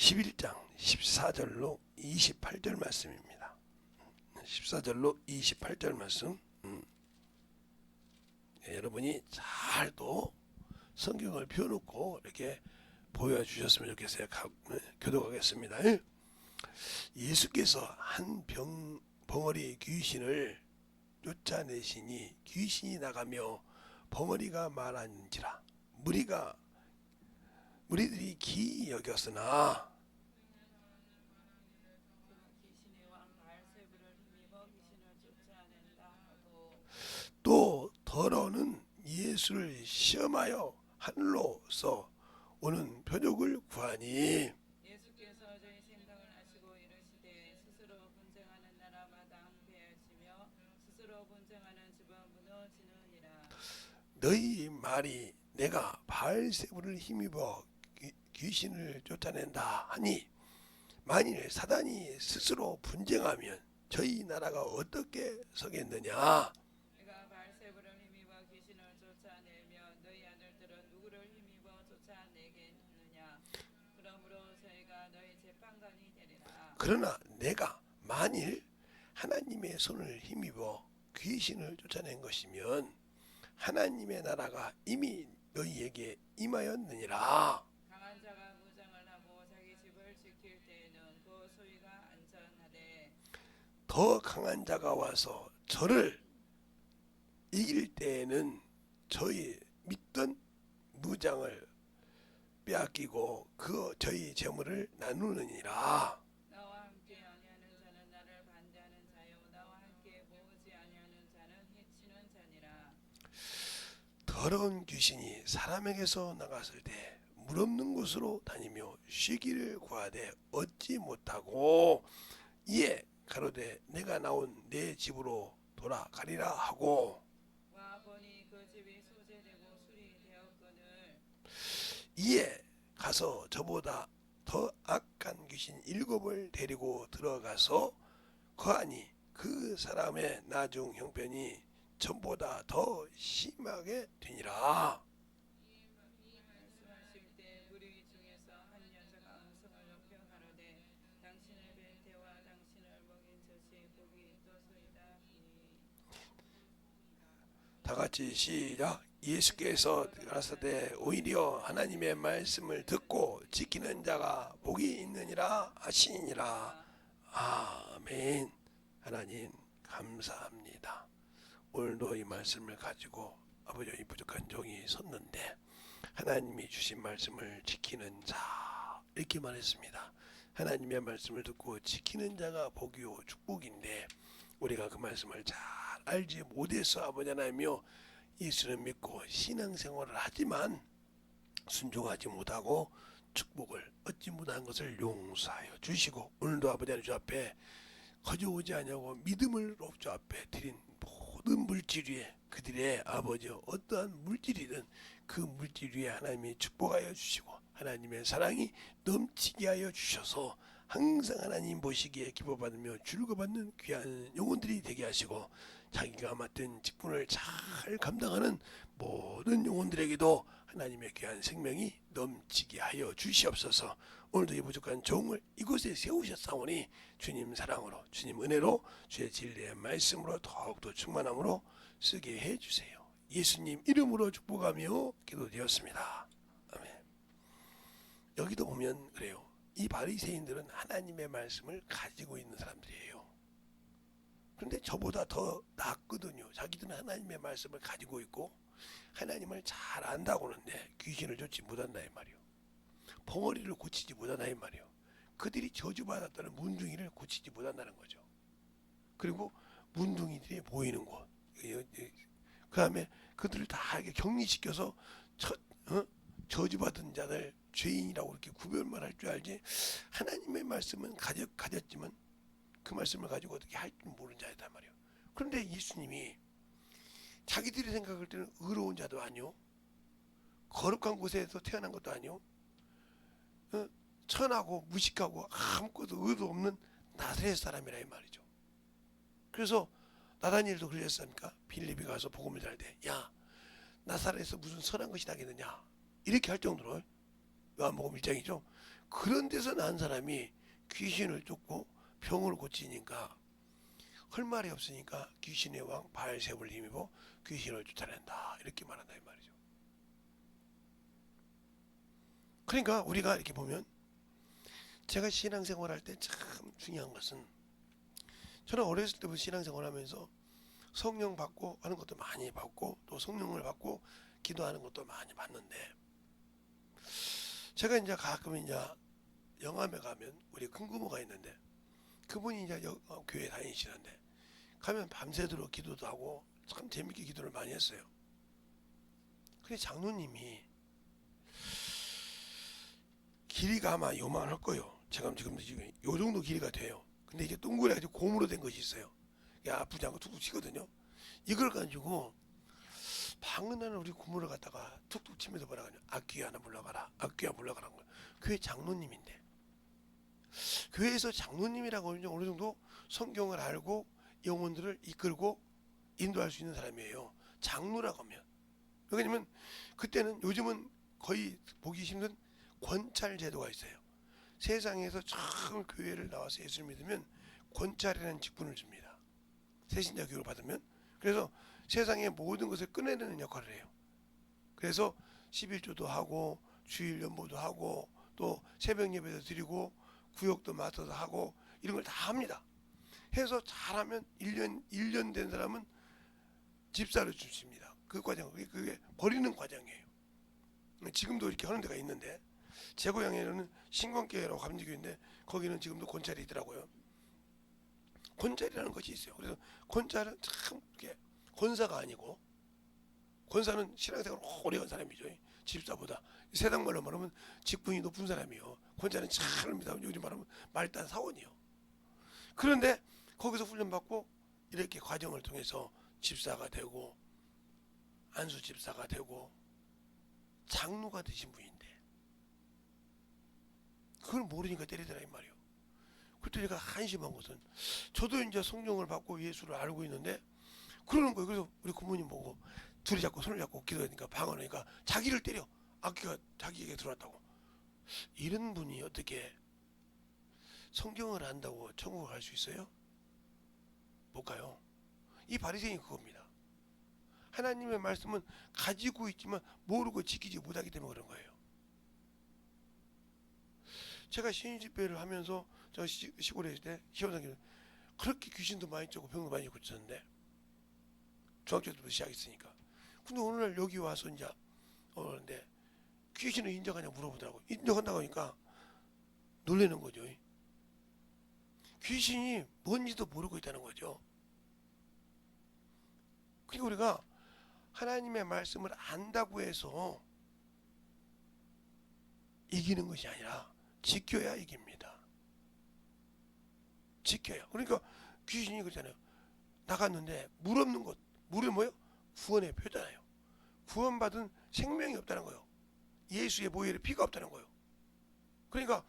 11장 14절로 28절 말씀입니다. 14절로 28절 말씀. 여러분이 잘도 성경을 펴놓고 이렇게 보여주셨으면 좋겠어요. 교독하겠습니다. 예수께서 한 벙어리 귀신을 쫓아내시니 귀신이 나가며 벙어리가 말하는지라 무리들이 기이 여겼으나 또 더러는 예수를 시험하여 하늘로서 오는 표적을 구하니 예수께서 저희 생각을 아시고 이르시되 스스로 분쟁하는 나라마다 항폐하시며 스스로 분쟁하는 집은 무너지느니라. 너희 말이 내가 바알세불을 힘입어 귀신을 쫓아낸다 하니 만일 사단이 스스로 분쟁하면 저희 나라가 어떻게 서겠느냐. 내가 바알세불을 힘입어 귀신을 쫓아내면 너희 아들들은 누구를 힘입어 쫓아내겠느냐. 그러므로 저희가 너희 재판관이 되리라. 그러나 내가 만일 하나님의 손을 힘입어 귀신을 쫓아낸 것이면 하나님의 나라가 이미 너희에게 임하였느니라. 강한 자가 무장을 하고 자기 집을 지킬 때에는 그 소유가 안전하되 더 강한 자가 와서 저를 이길 때에는 저희 믿던 무장을 빼앗기고 그 저희 재물을 나누느니라. 나와 함께 아니하는 자는 나를 반대하는 자요 나와 함께 모으지 아니하는 자는 해치는 자니라. 더러운 귀신이 사람에게서 나갔을 때 물 없는 곳으로 다니며 쉬기를 구하되 얻지 못하고 이에 가로되 내가 나온 내 집으로 돌아가리라 하고 와 보니 그 집이 소재되고 술이 되었거늘 이에 가서 저보다 더 악한 귀신 7을 데리고 들어가서 거하니 그 사람의 나중 형편이 전보다 더 심하게 되니라. 말씀하실 때 무리 중에서 한 여자가 음성을 높여 가로되 당신을 뵌 때와 당신을 먹인 젖이 복이 있도소이다 하니 다 같이 시작. 예수께서 가라사대 오히려 하나님의 말씀을 듣고 지키는 자가 복이 있느니라 하시니라. 아멘. 하나님 감사합니다. 오늘도 이 말씀을 가지고 아버지의 부족한 종이 섰는데 하나님이 주신 말씀을 지키는 자 이렇게 말했습니다. 하나님의 말씀을 듣고 지키는 자가 복이요 축복인데 우리가 그 말씀을 잘 알지 못해서 아버지 하나님이여 예수를 믿고 신앙생활을 하지만 순종하지 못하고 축복을 얻지 못한 것을 용서하여 주시고 오늘도 아버지 하나님 주 앞에 거저오지 아니하고 믿음을 주 앞에 드린 모든 물질 위에 그들의 아버지 어떠한 물질이든 그 물질 위에 하나님이 축복하여 주시고 하나님의 사랑이 넘치게 하여 주셔서 항상 하나님 보시기에 기뻐받으며 즐거워받는 귀한 영혼들이 되게 하시고 자기가 맡은 직분을 잘 감당하는 모든 영혼들에게도 하나님의 귀한 생명이 넘치게 하여 주시옵소서. 오늘도 이 부족한 종을 이곳에 세우셨사오니 주님 사랑으로 주님 은혜로 주의 진리의 말씀으로 더욱더 충만함으로 쓰게 해주세요. 예수님 이름으로 축복하며 기도드렸습니다. 아멘. 여기도 보면 그래요. 이 바리새인들은 하나님의 말씀을 가지고 있는 사람들이에요. 그런데 저보다 더 낫거든요. 자기들은 하나님의 말씀을 가지고 있고 하나님을 잘 안다고 하는데 귀신을 쫓지 못한다 이 말이요. 벙어리를 고치지 못한다 이 말이요. 그들이 저주받았다는 문둥이를 고치지 못한다는 거죠. 그리고 문둥이들이 보이는 곳, 그 다음에 그들을 다 이렇게 격리시켜서 저주받은 자들 죄인이라고 이렇게 구별만 할 줄 알지 하나님의 말씀은 가졌지만 그 말씀을 가지고 어떻게 할 줄 모르는 자이단 말이에요. 그런데 예수님이 자기들이 생각할 때는 의로운 자도 아니요 거룩한 곳에서 태어난 것도 아니요 천하고 무식하고 아무것도 의도 없는 나사렛 사람이라 이 말이죠. 그래서 나다니엘도 그러셨습니까? 빌립이 가서 복음을 전할 때 야 나사렛에서 무슨 선한 것이 나겠느냐 이렇게 할 정도로 요한복음 1장이죠. 그런 데서 난 사람이 귀신을 쫓고 병을 고치니까 할 말이 없으니까 귀신의 왕 바알세불을 힘입어 귀신을 쫓아낸다 이렇게 말한다 이 말이죠. 그러니까 우리가 이렇게 보면 제가 신앙생활할 때 참 중요한 것은 저는 어렸을 때부터 신앙생활하면서 성령 받고 하는 것도 많이 받고 또 성령을 받고 기도하는 것도 많이 받는데 제가 이제 가끔 이제 영암에 가면 우리 큰 고모가 있는데 그분이 이제 교회 다니시는데 가면 밤새도록 기도도 하고 참 재밌게 기도를 많이 했어요. 근데 장로님이 길이가 아마 요만할 거예요. 제가 지금 요 정도 길이가 돼요. 근데 이게 동그래가지고 고무로 된 것이 있어요. 이게 아프지 않고 툭툭 치거든요. 이걸 가지고 방은하는 우리 고모를 갖다가 툭툭 치면서 뭐라 하냐. 악기 하나 불러가라. 악기 하나 불러가라는 거예요. 교회 장로님인데 교회에서 장로님이라고 하면 어느 정도 성경을 알고 영혼들을 이끌고 인도할 수 있는 사람이에요. 장로라고 하면. 왜냐면 그때는 요즘은 거의 보기 힘든 권찰 제도가 있어요. 세상에서 처음 교회를 나와서 예수를 믿으면 권찰이라는 직분을 줍니다. 새신자 교육을 받으면. 그래서 세상의 모든 것을 꺼내는 역할을 해요. 그래서 11조도 하고 주일 연보도 하고 또 새벽 예배도 드리고 구역도 맡아서 하고 이런 걸 다 합니다. 해서 잘하면 1년 된 사람은 집사를 주십니다. 그 과정, 그게 버리는 과정이에요. 지금도 이렇게 하는 데가 있는데 제 고향에는 신권교회라고 감리교인데 거기는 지금도 권찰이 있더라고요. 권찰이라는 것이 있어요. 그래서 권찰은 참 이렇게 권사가 아니고 권사는 신앙생활을 오래 한 사람이죠. 집사보다 세상말로 말하면 직분이 높은 사람이요. 권사는 참입니다. 요즘 말하면 말단 사원이요. 그런데 거기서 훈련받고 이렇게 과정을 통해서 집사가 되고 안수 집사가 되고 장로가 되신 분인데 그걸 모르니까 때리더라 이 말이요. 그때 제가 한심한 것은 저도 이제 성령을 받고 예수를 알고 있는데 그러는 거예요. 그래서 우리 부모님 보고 둘이 잡고 손을 잡고 기도하니까 방언하니까 자기를 때려. 악기가 자기에게 들어왔다고. 이런 분이 어떻게 성경을 안다고 천국 갈 수 있어요? 못 가요. 이 바리새인이 그겁니다. 하나님의 말씀은 가지고 있지만 모르고 지키지 못하기 때문에 그런 거예요. 제가 신집회를 하면서 저 시골에 있을 때 시원하게 그렇게 귀신도 많이 쫓고 병도 많이 고쳤는데 중학교 때부터 시작했으니까. 근데 어느 날 여기 와서 이제 근데 귀신을 인정하냐 물어보더라고. 인정한다고 하니까 놀라는 거죠. 귀신이 뭔지도 모르고 있다는 거죠. 그러니까 우리가 하나님의 말씀을 안다고 해서 이기는 것이 아니라 지켜야 이깁니다. 지켜야. 그러니까 귀신이 그러잖아요. 나갔는데 물 없는 곳. 물이 뭐예요? 구원의 표잖아요. 구원받은 생명이 없다는 거예요. 예수의 보혈의 피가 없다는 거예요. 그러니까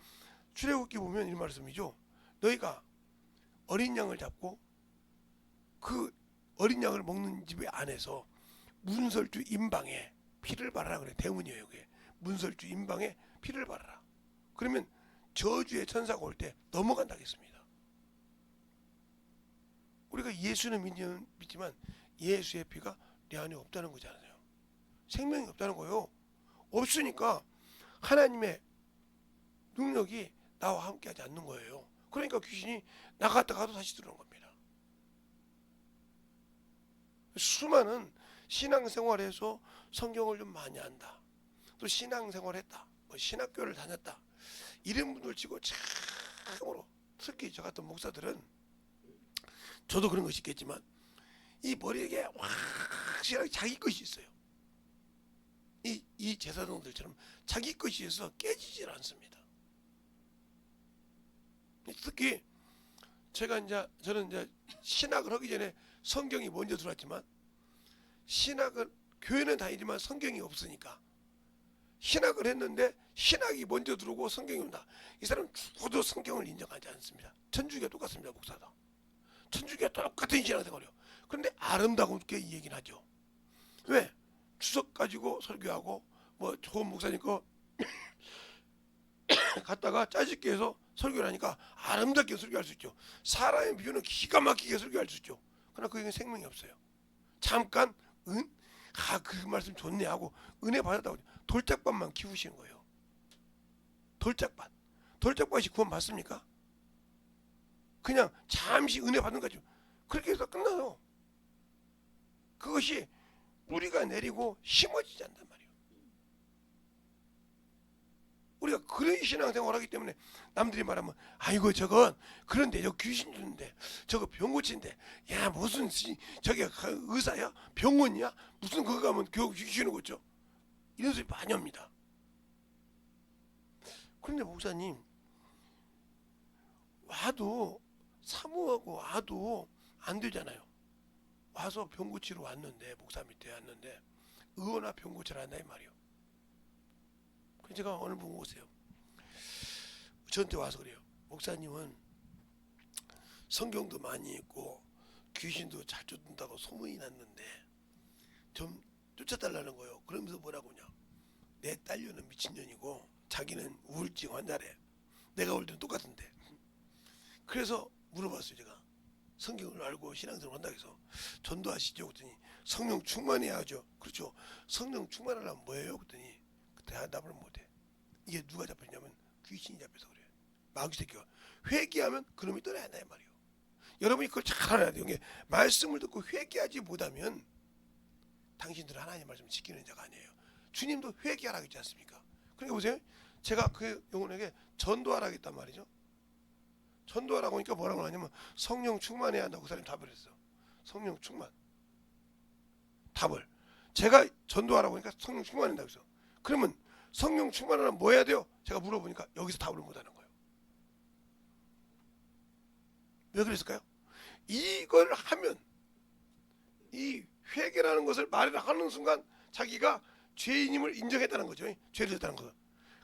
출애굽기 보면 이 말씀이죠. 너희가 어린 양을 잡고 그 어린 양을 먹는 집의 안에서 문설주 임방에 피를 바르라 그래. 대문이에요. 그게 문설주 임방에 피를 바르라. 그러면 저주의 천사가 올 때 넘어간다 했습니다. 우리가 예수는 믿지만 예수의 피가 내 안에 없다는 거잖아요. 생명이 없다는 거예요. 없으니까 하나님의 능력이 나와 함께하지 않는 거예요. 그러니까 귀신이 나갔다가도 다시 들어오는 겁니다. 수많은 신앙생활에서 성경을 좀 많이 안다. 또 신앙생활했다. 뭐 신학교를 다녔다. 이런 분들 치고 참으로 특히 저 같은 목사들은 저도 그런 것이 있겠지만 이 머리에 확실하게 자기 것이 있어요. 이 제사장들처럼 자기 것이 있어서 깨지질 않습니다. 특히 저는 이제 신학을 하기 전에 성경이 먼저 들어왔지만 신학은 교회는 다니지만 성경이 없으니까 신학을 했는데 신학이 먼저 들어오고 성경이 온다. 이 사람은 죽어도 성경을 인정하지 않습니다. 천주교가 똑같습니다. 목사다. 천주교가 똑같은 신앙생활이요. 그런데 아름답게 이 얘기는 하죠. 왜? 주석 가지고 설교하고 뭐 좋은 목사님 거 갔다가 짜집게 해서 설교를 하니까 아름답게 설교할 수 있죠. 사람의 비유는 기가 막히게 설교할 수 있죠. 그러나 그에게 생명이 없어요. 잠깐 그 말씀 좋네 하고 은혜 받았다고 돌짝밭만 키우시는 거예요. 돌짝밭. 돌짝밭이 구원 받습니까? 그냥 잠시 은혜 받는 거죠. 그렇게 해서 끝나요. 그것이 뿌리가 내리고 심어지지 않단 말이에요. 우리가 그런 신앙생활을 하기 때문에 남들이 말하면 아이고 저건 그런데 저 귀신 주는데 저거 병 고친데 야 무슨 저게 의사야? 병원이야? 무슨 그거 가면 겨우 귀신을 고쳐? 이런 소리 많이 합니다. 그런데 목사님 와도 사모하고 와도 안 되잖아요. 와서 병 고치러 왔는데 목사 밑에 왔는데 의원아 병 고치러 한다 이 말이요. 그래서 제가 오늘 보고 오세요. 저한테 와서 그래요. 목사님은 성경도 많이 읽고 귀신도 잘 쫓는다고 소문이 났는데 좀 쫓아달라는 거예요. 그러면서 뭐라고 하냐. 내 딸녀는 미친년이고 자기는 우울증 환자래. 내가 올 때는 똑같은데. 그래서 물어봤어요. 제가 성경을 알고 신앙생활을 한다고 해서 전도하시죠? 그랬더니 성령 충만해야 하죠. 그렇죠. 성령 충만하려면 뭐예요? 그랬더니 대답을 못해. 이게 누가 잡혔냐면 귀신이 잡혀서 그래요. 마귀 새끼가 회개하면 그놈이 떠나야 한다 이 말이에요. 여러분이 그걸 잘 알아야 돼요. 이게 말씀을 듣고 회개하지 못하면 당신들은 하나님의 말씀을 지키는 자가 아니에요. 주님도 회개하라고 했지 않습니까? 그러니까 보세요. 제가 그 영혼에게 전도하라고 했단 말이죠. 전도하라고 하니까 뭐라고 하냐면 성령 충만해야 한다고 그 사람이 답을 했어. 성령 충만. 답을. 제가 전도하라고 하니까 성령 충만한다고 했어. 그러면 성령 충만하려면 뭐 해야 돼요? 제가 물어보니까 여기서 답을 못하는 거예요. 왜 그랬을까요? 이걸 하면 이 회개라는 것을 말을 하는 순간 자기가 죄인임을 인정했다는 거죠. 죄를 했다는 거죠.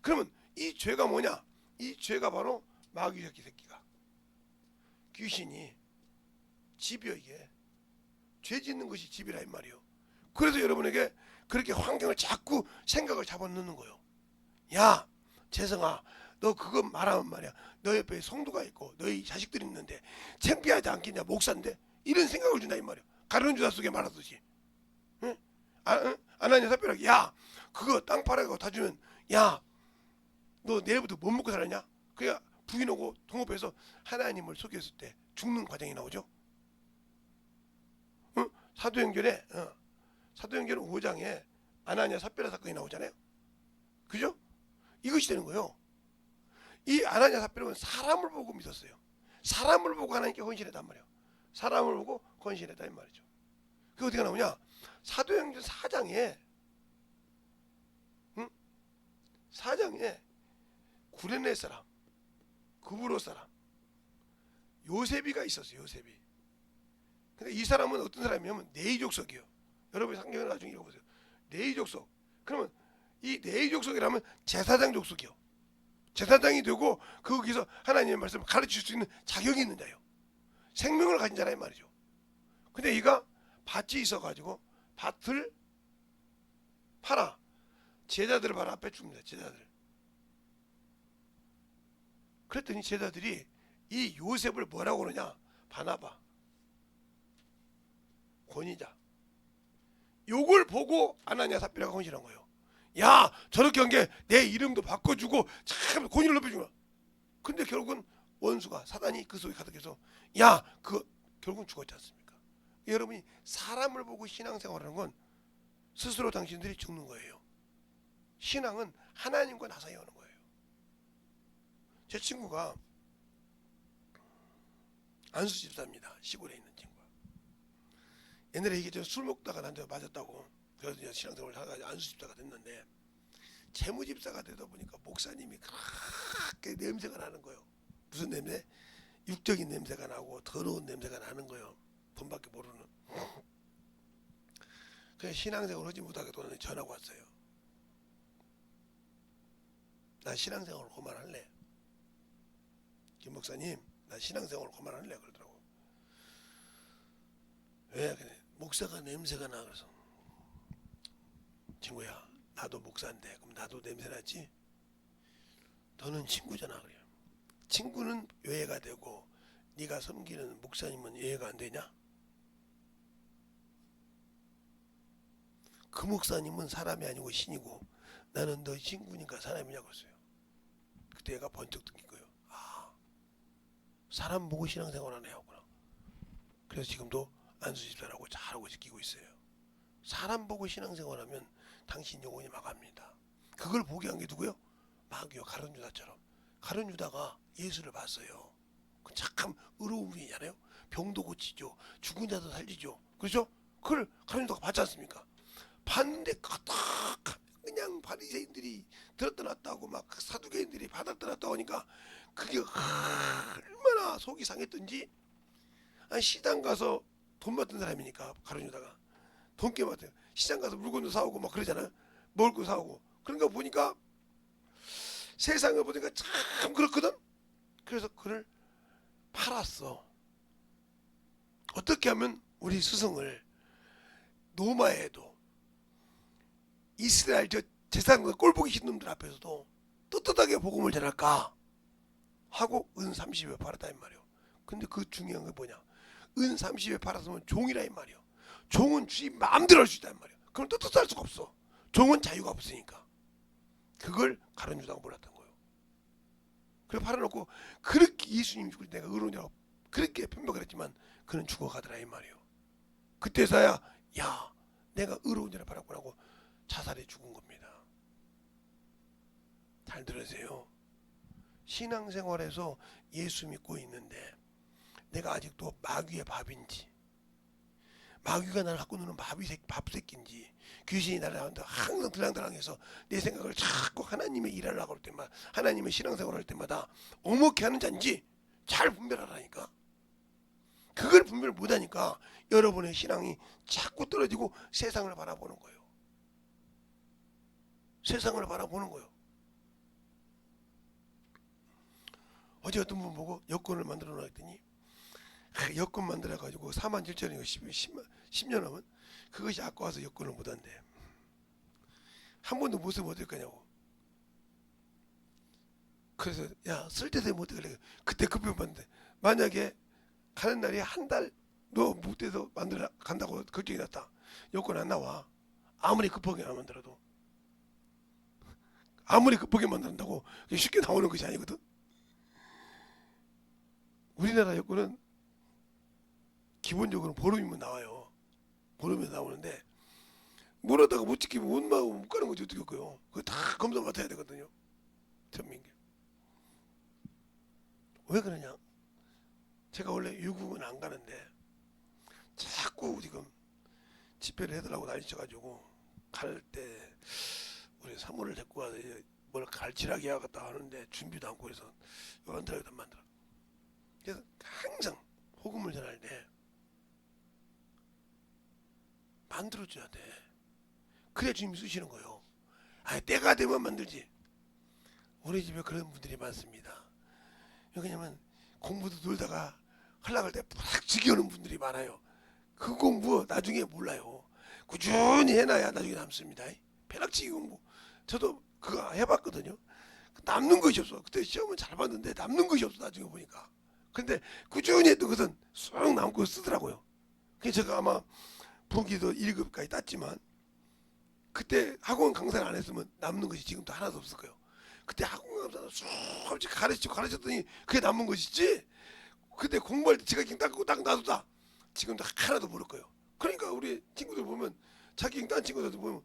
그러면 이 죄가 뭐냐? 이 죄가 바로 마귀 새끼가 귀신이 집이요. 이게 죄 짓는 것이 집이라 이 말이에요. 그래서 여러분에게 그렇게 환경을 자꾸 생각을 잡아넣는 거예요. 야 재성아 너 그거 말하면 말이야 너 옆에 성도가 있고 너희 자식들이 있는데 창피하지 않겠냐 목사인데 이런 생각을 준다 이 말이야. 가룟 주다 속에 말하듯이. 응? 응? 아나니아 삽비라고 야 그거 땅 팔아고 다 주면 야 너 내일부터 못 먹고 살았냐? 그냥 부인하고 동업해서 하나님을 속였을 때 죽는 과정이 나오죠. 응? 사도행전에 5장에 아나니아 삽비라 사건이 나오잖아요. 그죠? 이것이 되는 거예요. 이 아나니아 삽비라는 사람을 보고 믿었어요. 사람을 보고 하나님께 헌신했단 말이에요. 사람을 보고 헌신했다 이 말이죠. 그게 어디가 나오냐? 사도행전 4장에 4장에 구레네 사람, 구브로 사람, 요셉이가 있었어요. 요셉이. 근데 이 사람은 어떤 사람이냐면 네이족속이에요. 여러분이 성경을 나중에 읽어보세요. 네이족속. 그러면 이 네이족속이라면 제사장 족속이요. 제사장이 되고 거기서 하나님의 말씀을 가르칠 수 있는 자격이 있는 자예요. 생명을 가진 자라 이 말이죠. 근데 이가 밭이 있어가지고 밭을 팔아 제자들을 바로 앞에 줍니다. 제자들. 그랬더니 제자들이 이 요셉을 뭐라고 그러냐? 바나바, 권위자. 요걸 보고 아나니아 삽비라가 헌신한 거예요. 야 저렇게 한 게 내 이름도 바꿔주고 참 권위를 높여주나. 근데 결국은 원수가 사단이 그 속에 가득해서 야 그거 결국은 죽었지 않습니까? 여러분이 사람을 보고 신앙생활하는 건 스스로 당신들이 죽는 거예요. 신앙은 하나님과 나 사이에 오는 거예요. 제 친구가 안수 집사입니다. 시골에 있는 친구가. 옛날에 이게 술 먹다가 나한테 맞았다고. 그래서 이제 신앙생활을 하다가 안수 집사가 됐는데 재무 집사가 되다 보니까 목사님이 그렇게 냄새가 나는 거예요. 무슨 냄새? 육적인 냄새가 나고 더러운 냄새가 나는 거예요. 돈밖에 모르는. 그냥 신앙생활을 하지 못하게 돈을 전화가 왔어요. 나 신앙생활을 그만할래. 김 목사님, 나 신앙생활을 그만할래 그러더라고. 왜? 그래. 목사가 냄새가 나. 그래서 친구야, 나도 목사인데 그럼 나도 냄새 나지? 너는 친구잖아 그래요. 친구는 이해가 되고 네가 섬기는 목사님은 이해가 안 되냐? 그 목사님은 사람이 아니고 신이고 나는 너 친구니까 사람이냐고 했어요. 그때 얘가 번쩍 뜬 거예요. 아, 사람 보고 신앙생활하네 하구나. 그래서 지금도 안수집사라고 잘하고 지키고 있어요. 사람 보고 신앙생활하면 당신 영혼이 망합니다. 그걸 보게 한 게 누구요? 마귀요. 가룟 유다처럼. 가룟 유다가 예수를 봤어요. 그 참 의로운 분이잖아요. 병도 고치죠. 죽은 자도 살리죠. 그렇죠? 그걸 가룟 유다가 봤지 않습니까? 봤는데 그냥 바리새인들이 들었다 놨다고 막 사두개인들이 받았다 놨다고 하니까 그게 얼마나 속이 상했던지. 아니, 시장 가서 돈 받던 사람이니까 가룟 유다가 돈게 받아요. 시장 가서 물건도 사오고 막 그러잖아요. 먹을 거 사오고. 그런가 보니까 세상을 보니까 참 그렇거든. 그래서 그를 팔았어. 어떻게 하면 우리 스승을 노마에도 이스라엘 저 제사장과 꼴보기 싫은 놈들 앞에서도 떳떳하게 복음을 전할까 하고 은 30에 팔았다 이 말이요. 근데 그 중요한 게 뭐냐? 은 30에 팔았으면 종이라 이 말이요. 종은 주인 마음대로 할 수 있다 이 말이요. 그럼 떳떳할 수가 없어. 종은 자유가 없으니까. 그걸 가룟 유다가 몰랐던 거예요. 그래 팔아놓고 그렇게 예수님 죽을 때 내가 의로냐고 그렇게 편박을 했지만 그는 죽어가더라 이 말이요. 그때서야 야 내가 의로운 자를 팔았구나 하고 자살해 죽은 겁니다. 잘 들으세요. 신앙생활에서 예수 믿고 있는데 내가 아직도 마귀의 밥인지 마귀가 나를 갖고 노는 밥새끼인지 귀신이 나를 항상 들랑들랑해서 내 생각을 자꾸 하나님의 일을 하려고 할 때마다 하나님의 신앙생활을 할 때마다 오목해 하는 자인지 잘 분별하라니까. 그걸 분별 못하니까 여러분의 신앙이 자꾸 떨어지고 세상을 바라보는 거예요. 세상을 바라보는 거예요. 어제 어떤 분 보고 여권을 만들어 놨더니 여권 만들어 가지고 47,000원이고 10년 하면 그것이 아까워서 여권을 못 한대. 한 번도 못 쓰면 어떨 거냐고. 그래서 야 쓸 때 되면 어떡하래. 그때 급히 봤는데 만약에 가는 날이 한 달 너 못 돼서 만들어 간다고 걱정이 났다. 여권 안 나와. 아무리 급하게 안 만들어도. 아무리 급하게 만든다고 쉽게 나오는 것이 아니거든. 우리나라 여권은 기본적으로 보름이면 나와요. 보름에 나오는데 뭐라다가 못 지키면 원망하고 못 가는 거지 어떻게 할까요? 그거 다 검사 맡아야 되거든요. 전민기. 왜 그러냐? 제가 원래 유국은 안 가는데 자꾸 지금 집회를 해달라고 난리쳐가지고 갈 때 우리 사모를 데리고 와서 뭘 갈치라기 하겠다 하는데 준비도 않고 해서 만들어야겠다 만들어. 그래서 항상 복음을 전할 때 만들어줘야 돼. 그래 주님이 쓰시는 거예요. 아니 때가 되면 만들지. 우리 집에 그런 분들이 많습니다. 왜냐면 공부도 놀다가 흘러갈 때 푸락 지겨우는 분들이 많아요. 그 공부 나중에 몰라요. 꾸준히 해놔야 나중에 남습니다. 벼락치기 공부. 저도 그거 해봤거든요. 남는 것이 없어. 그때 시험은 잘 봤는데 남는 것이 없어 나중에 보니까. 근데 꾸준히 했던 것은 쏙 남고 쓰더라고요. 그래서 제가 아마 부기도 1급까지 땄지만 그때 학원 강사를 안 했으면 남는 것이 지금도 하나도 없을 거예요. 그때 학원 강사를 쏙 가르쳤더니 그게 남는 것이지. 그때 공부할 때 제가 그냥 딱 놔두다. 지금도 하나도 모를 거예요. 그러니까 우리 친구들 보면 자기 딴 친구들 보면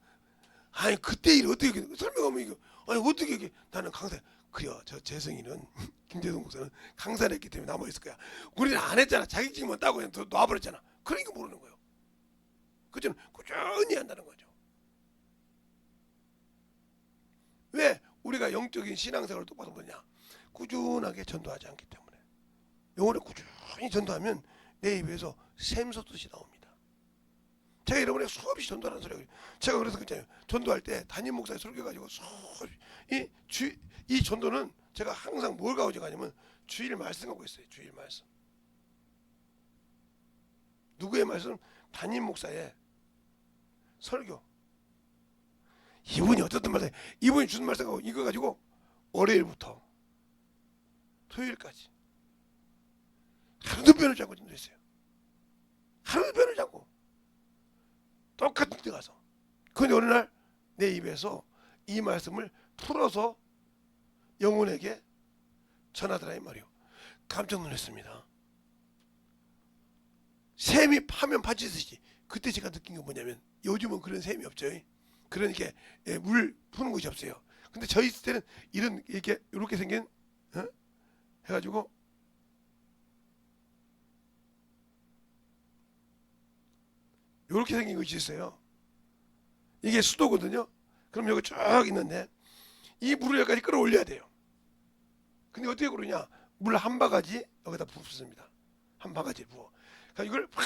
아니 그때 일 어떻게 설명하면 이거 아니 어떻게 이게 나는 강사 그래요. 저 재성이는 김재성 목사는 강사를 했기 때문에 남아 있을 거야. 우리는 안 했잖아. 자격증만 따고 그냥 놔버렸잖아. 그러니까 모르는 거예요. 그저는 꾸준히 한다는 거죠. 왜 우리가 영적인 신앙생활을 똑바로 보냐? 꾸준하게 전도하지 않기 때문에. 영혼을 꾸준히 전도하면 내 입에서 샘솟듯이 나옵니다. 제가 여러분에게 수없이 전도하는 소리예요. 제가 그래서 그랬잖아요. 전도할 때 담임 목사님 설교해가지고 이 전도는 제가 항상 뭘 가져가냐면 주일 말씀 갖고 있어요. 주일 말씀. 누구의 말씀? 담임 목사의 설교. 이분이 어떻든 말씀, 이분이 주는 말씀하고 이거 가지고 월요일부터 토요일까지 하루도 변하지 않고 전도했어요. 하루도 변하지 않고 똑같은 데 가서. 그런데 어느 날 내 입에서 이 말씀을 풀어서 영혼에게 전하더라 이 말이요. 깜짝 놀랐습니다. 샘이 파면 파지듯이. 그때 제가 느낀 게 뭐냐면 요즘은 그런 샘이 없죠. 그러니까 물 푸는 곳이 없어요. 근데 저희 있을 때는 이런 이렇게 생긴 해가지고 이렇게 생긴 것이 있어요. 이게 수도거든요. 그럼 여기 쭉 있는데 이 물을 여기까지 끌어올려야 돼요. 근데 어떻게 그러냐? 물 한 바가지 여기다 붓습니다. 한 바가지 부어. 그러니까 이걸 팍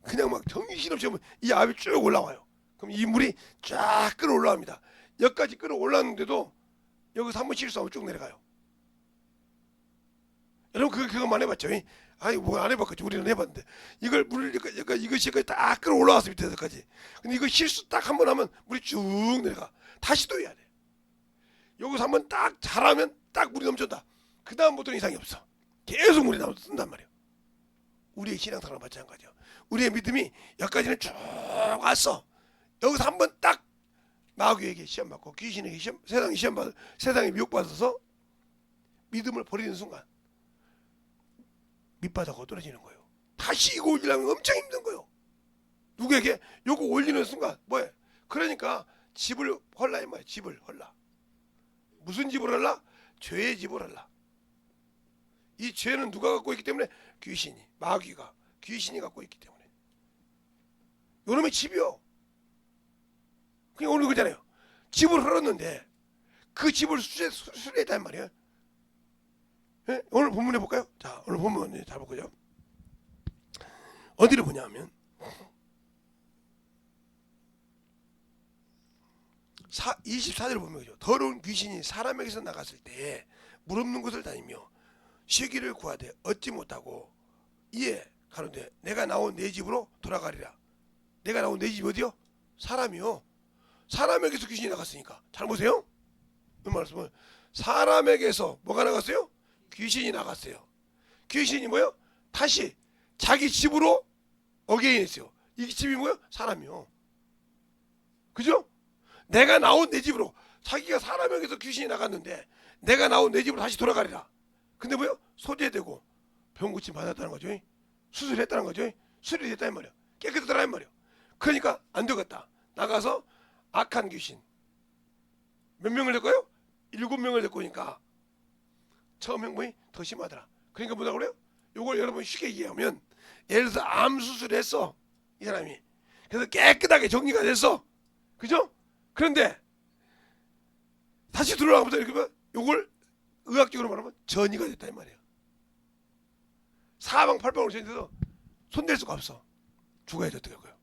그냥 막 정신없이 하면 이 압이 쭉 올라와요. 그럼 이 물이 쫙 끌어올라옵니다. 여기까지 끌어올랐는데도 여기서 한번 실수하면 쭉 내려가요. 여러분 그거만 해봤죠? 아니 뭐 안 해봤겠지. 우리는 해봤는데 이걸 물을 이것이 딱 끌어올라왔어 밑에서까지. 근데 이거 실수 딱 한 번 하면 물이 쭉 내려가. 다시 또 해야 돼. 여기서 한번 딱 잘하면 딱 물이 넘쳐다. 그 다음부터는 이상이 없어. 계속 물이 나온단 말이에요. 우리의 신앙생활은 마찬가지예요. 우리의 믿음이 여기까지는 쭉 왔어. 여기서 한번 딱 마귀에게 시험 받고 귀신에게 세상에 미혹받아서 믿음을 버리는 순간 밑바닥으로 떨어지는 거예요. 다시 이거 올리려면 엄청 힘든 거예요. 누구에게? 요거 올리는 순간 뭐해? 그러니까 집을 헐라 이 말이야. 집을 헐라. 무슨 집을 헐라? 죄의 집을 헐라. 이 죄는 누가 갖고 있기 때문에? 귀신이, 마귀가, 귀신이 갖고 있기 때문에. 요놈의 집이요. 그냥 오늘 그잖아요. 집을 헐었는데 그 집을 수리했단 말이에요. 예? 오늘 본문 해볼까요? 자, 오늘 본문 잘 볼까요? 어디를 보냐면 24절을 보면 그죠. 더러운 귀신이 사람에게서 나갔을 때 물 없는 곳을 다니며 쉬기를 구하되 얻지 못하고 이에 가는데 내가 나온 내 집으로 돌아가리라. 내가 나온 내 집 어디요? 사람이요. 사람에게서 귀신이 나갔으니까. 잘 보세요. 이 말씀은 사람에게서 뭐가 나갔어요? 귀신이 나갔어요. 귀신이 뭐요? 다시 자기 집으로 어게인했어요. 이 집이 뭐요? 사람이요. 그죠? 내가 나온 내 집으로. 자기가 사람에게서 귀신이 나갔는데 내가 나온 내 집으로 다시 돌아가리라. 근데 뭐요? 소재되고 병 고침 받았다는 거죠. 수술했다는 거죠. 수술이 됐다는 말이야. 깨끗하다는 말이야. 그러니까 안 되겠다. 나가서 악한 귀신 몇 명을 데리고요? 7명을 데리고 오니까 처음 행동이 더 심하더라. 그러니까 뭐라고 그래요? 요걸 여러분 쉽게 얘기하면 예를 들어서 암 수술했어 이 사람이. 그래서 깨끗하게 정리가 됐어. 그죠? 그런데 다시 들어가면서 이렇게 보면 요걸 의학적으로 말하면 전이가 됐다 이 말이에요. 사방팔방으로 전이돼서 손댈 수가 없어. 죽어야 되더라고요.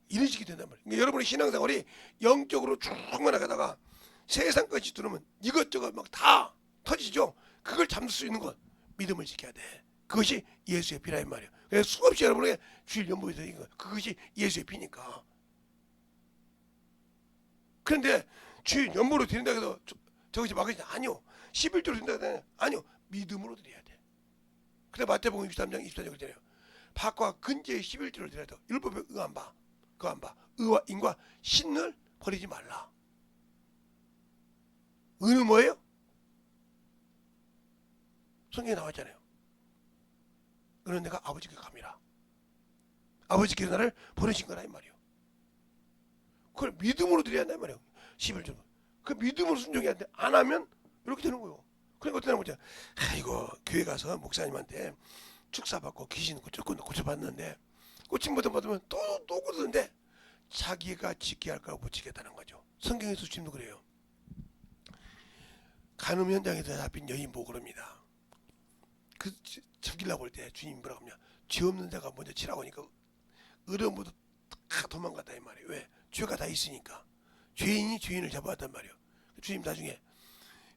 이런 식이 된단 말이에요. 그러니까 여러분의 신앙생활이 영적으로 쭉만 나가다가 세상까지 들으면 이것저것 막 다 터지죠. 그걸 잠들 수 있는 건 믿음을 지켜야 돼. 그것이 예수의 피라 이 말이에요. 그래서 수없이 여러분에게 주일 연보에 드린 거 그것이 예수의 피니까. 그런데 주일 연보로 드린다고 해서 저것이 막으지 아니요. 11조로 드린다고 해서 아니요. 믿음으로 드려야 돼. 그래 마태복음 23장 24절 그러잖아요. 박과 근제의 11조를 드려야 돼. 율법에 의한 바 그거 안 봐. 의와 인과 신을 버리지 말라. 의는 뭐예요? 성경에 나왔잖아요. 의는 내가 아버지께 감이라. 아버지께서 나를 보내신 거라 이 말이요. 그걸 믿음으로 드려야 한다 이 말이에요. 11조. 그 믿음으로 순종해야 돼. 안 하면 이렇게 되는 거예요. 그러니까 어떻게 하는 거죠? 아이고 교회 가서 목사님한테 축사 받고 귀신 고쳐봤는데 고침부터 받으면 또 고치는데 자기가 지켜야 할까 못 지켰다는 거죠. 성경에서 주님도 그래요. 간음 현장에서 잡힌 여인 보고 그럽니다. 그 죽이려고 할 때 주님 뭐라고 하냐. 죄 없는 자가 먼저 치라고 하니까 의뢰모두 다 도망갔다 이 말이에요. 왜? 죄가 다 있으니까. 죄인이 죄인을 잡아왔단 말이에요. 주님 나중에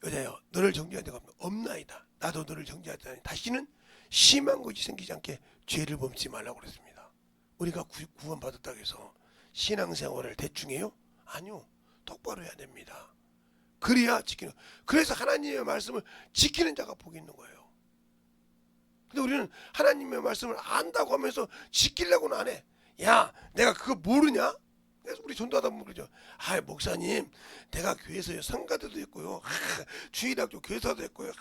여자여 너를 정죄한 데가 없나이다. 나도 너를 정죄하다니 다시는 심한 것이 생기지 않게 죄를 범치 말라고 그랬습니다. 우리가 구원받았다고 해서 신앙생활을 대충 해요? 아니요. 똑바로 해야 됩니다. 그래야 지키는. 그래서 하나님의 말씀을 지키는 자가 복이 있는 거예요. 근데 우리는 하나님의 말씀을 안다고 하면서 지키려고는 안 해. 야, 내가 그거 모르냐? 그래서 우리 전도하다 보면 그러죠. 아, 목사님, 내가 교회에서 성가대도 했고요. 주일학교 교사도 했고요.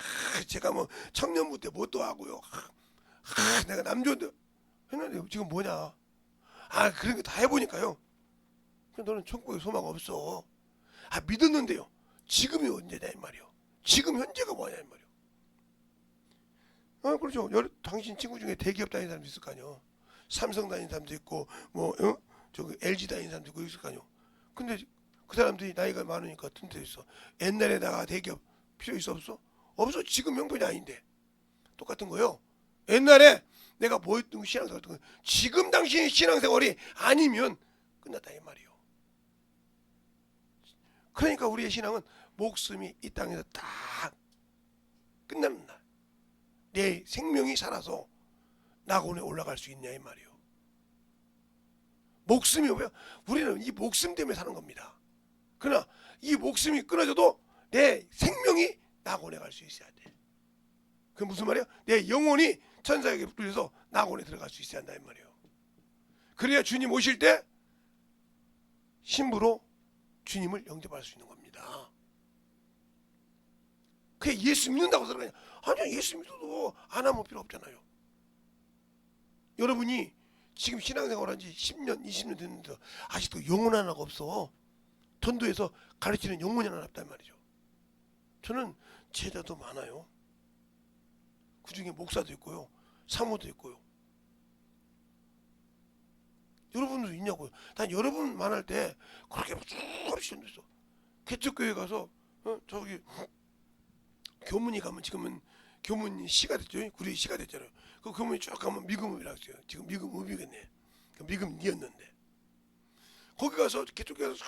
제가 뭐 청년부 때 뭣도 하고요. 내가 남조인데 했는데 지금 뭐냐? 아, 그런 거 다 해보니까요. 너는 천국에 소망 없어. 아, 믿었는데요. 지금이 언제냐 이 말이요. 지금 현재가 뭐냐 이 말이요. 그렇죠. 당신 친구 중에 대기업 다니는 사람도 있을 거 아니요. 삼성 다니는 사람도 있고 뭐 저기 LG 다니는 사람도 있고 있을 거 아니요. 근데 그 사람들이 나이가 많으니까 튼튼해 있어. 옛날에다가 대기업 필요 있어 없어? 없어. 지금 형편이 아닌데. 똑같은 거요. 옛날에 내가 뭐 했던 신앙생활 했던 거 지금 당신의 신앙생활이 아니면 끝났다 이 말이요. 그러니까 우리의 신앙은 목숨이 이 땅에서 딱 끝나는 날 내 생명이 살아서 낙원에 올라갈 수 있냐 이 말이요. 목숨이 뭐야? 우리는 이 목숨 때문에 사는 겁니다. 그러나 이 목숨이 끊어져도 내 생명이 낙원에 갈 수 있어야 돼. 그게 무슨 말이야? 내 영혼이 천사에게 불려서 낙원에 들어갈 수 있어야 한다 이 말이요. 그래야 주님 오실 때 신부로 주님을 영접할 수 있는 겁니다. 그게 예수 믿는다고 들어가냐? 아니요, 예수 믿어도 안 하면 필요 없잖아요. 여러분이 지금 신앙생활한 지 10년, 20년 됐는데 아직도 영혼 하나가 없어. 전도에서 가르치는 영혼이 하나 없단 말이죠. 저는 제자도 많아요. 그 중에 목사도 있고요. 사모도 있고요. 여러분도 있냐고요. 난 여러분 만날 때 그렇게 쭉 없이 전도했어. 개척교회 가서 저기 교문이 가면 지금은 교문이 시가 됐죠. 구리 시가 됐잖아요. 그 교문이 쭉 가면 미금읍이라고 했어요. 지금 미금읍이겠네. 미금이었는데 거기 가서 개척교회 가서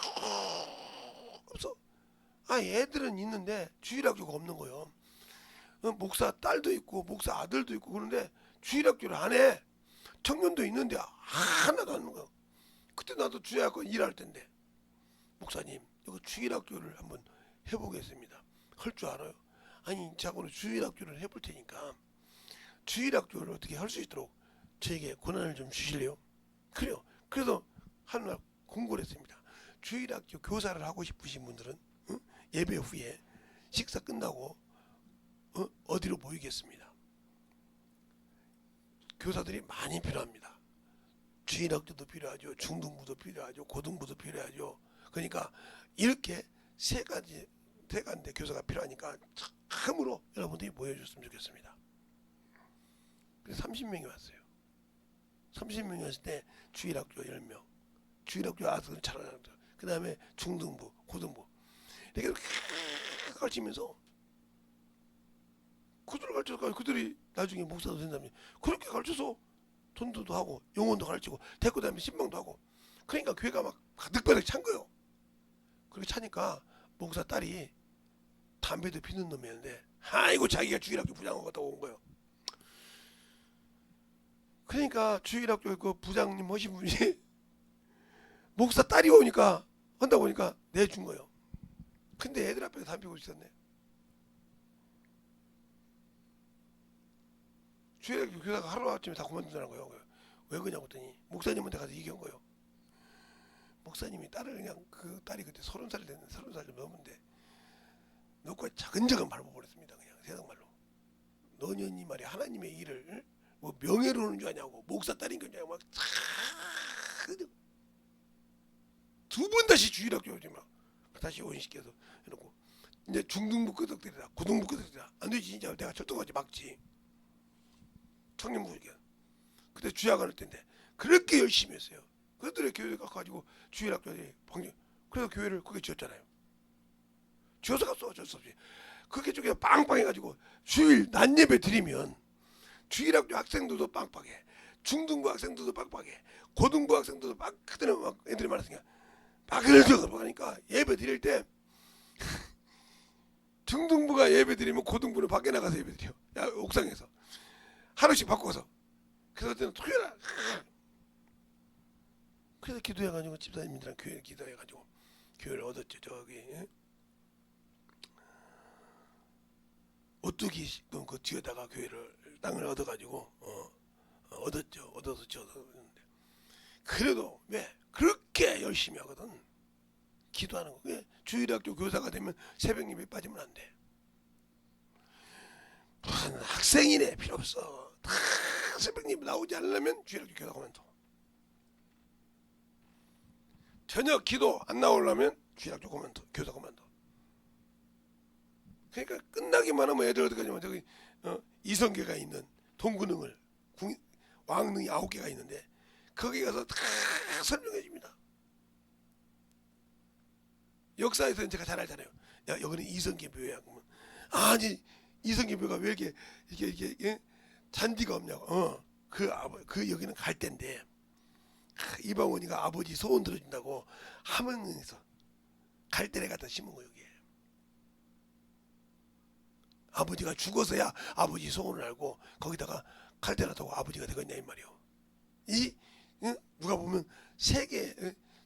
없어. 아, 애들은 있는데 주일학교가 없는 거예요. 목사 딸도 있고 목사 아들도 있고 그런데 주일학교를 안 해. 청년도 있는데 하나도 안 하는 거야. 그때 나도 주일학교 일할 텐데 목사님 이거 주일학교를 한번 해보겠습니다. 할 줄 알아요? 아니 자고는 주일학교를 해볼 테니까 주일학교를 어떻게 할 수 있도록 저에게 권한을 좀 주실래요? 그래요. 그래서 하루날 공고를 했습니다. 주일학교 교사를 하고 싶으신 분들은 예배 후에 식사 끝나고 어디로 모이겠습니다. 교사들이 많이 필요합니다. 주일학교도 필요하죠. 중등부도 필요하죠. 고등부도 필요하죠. 그러니까 이렇게 세 가지 교사가 필요하니까 참으로 여러분들이 모여줬으면 좋겠습니다. 그래서 30명이 왔어요. 30명이 왔을 때 주일학교 10명, 주일학교 아들 잘하는 사람들, 그 다음에 중등부, 고등부 이렇게 가르치면서 그들을 가르쳐서 그들이 나중에 목사도 된다면 그렇게 가르쳐서 전도도 하고 영혼도 가르치고 데리고 다니면 신방도 하고 그러니까 교회가 막 가득가득 찬 거예요. 그렇게 차니까 목사 딸이 담배도 피는 놈이었는데 아이고 자기가 주일학교 부장하고 갔다 온 거예요. 그러니까 주일학교 그 부장님 하신 분이 목사 딸이 오니까 한다고 하니까 내준 거예요. 근데 애들 앞에서 담배 피우고 있었네. 주일학교 교사가 하루아침에 다 그만둔다는 거예요. 왜 그러냐고 했더니 목사님한테 가서 얘기한 거예요. 목사님이 딸을 그냥 그 딸이 그때 30살 됐는데 30살 좀 넘었는데 놓고 차근차근 밟아버렸습니다. 그냥 세상 말로. 너년이 말이야 하나님의 일을 뭐 명예로는 줄 아냐고 목사 딸인 줄 아냐고 막 두 번 다시 주일학교 오지 막 다시 온시켜서 해놓고 이제 중등부 끄덕들이라 고등부 끄덕들이라 안 되지 진짜 내가 철도까지 막지. 청년부 얘기야. 그때 주야간 할 때인데 그렇게 열심히 했어요. 그들의 교회가 가지고 주일학교에 방지. 그래서 교회를 크게 지었잖아요. 지어서 갔어 어쩔 수 없이. 그게 쪽에 빵빵해가지고 주일 낮 예배 드리면 주일학교 학생들도 빵빵해. 중등부 학생들도 빵빵해. 고등부 학생들도 그때는 막 애들이 많았으니까 막 그러고 가니까 예배 드릴 때 중등부가 예배 드리면 고등부는 밖에 나가서 예배 드려. 야 옥상에서 하루씩 바꿔서. 그래서 그때는 토요일 그래서 기도해가지고 집사님들이랑 교회 기도해가지고 교회를 얻었죠. 저기 오뚜기 그 뒤에다가 교회를 땅을 얻어가지고 얻었죠. 얻어서 지었는데 그래도 왜 그렇게 열심히 하거든. 기도하는 거. 왜 주일학교 교사가 되면 새벽 예배 빠지면 안 돼. 무슨 학생이래 필요 없어. 다 새벽 예배 나오지 않으려면 주일학교 교사 그만둬. 저녁 기도 안 나오려면 주일학교 그만둬. 교사 그만둬. 그러니까 끝나기만 하면 애들 어디 가냐면 저기 이성계가 있는 동구능을 왕능이 9개가 있는데 거기 가서 다 설명해 줍니다. 역사에서는 제가 잘 알잖아요. 야, 여기는 이성계 묘야. 그러면 아니 이성계 묘가 왜 이렇게 예? 잔디가 없냐고. 그 여기는 갈대인데 이방원이가 아버지 소원 들어준다고 함흥에서 갈대를 갖다 심은 거예요. 여기에. 아버지가 죽어서야 아버지 소원을 알고 거기다가 갈대를 놔두고 아버지가 되겠냐 이 말이요. 누가 보면 세계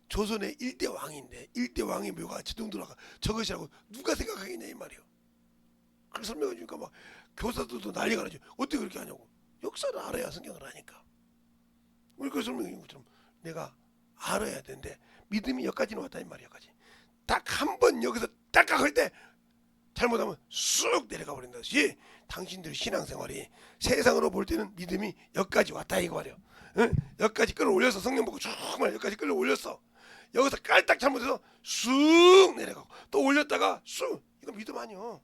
조선의 1대 왕인데 1대 왕의 묘가 저 정도라가 저것이라고 누가 생각하겠냐 이 말이요. 그걸 설명해 주니까 막 교사들도 난리가 나죠. 어떻게 그렇게 하냐고. 역사를 알아야 성경을 아니까. 우리 그 설명해 준 것처럼 내가 알아야 되는데 믿음이 여기까지는 왔다 이 말이야. 여기까지. 딱 한 번 여기서 딱딱 할 때 잘못하면 쑥 내려가 버린다시 당신들 신앙생활이 세상으로 볼 때는 믿음이 여기까지 왔다 이거 말이야. 응? 여기까지 끌어올려서 성령 보고 정말 여기까지 끌어올렸어. 여기서 깔딱 잘못해서 쑥 내려가고 또 올렸다가 쑥. 이거 믿음 아니요.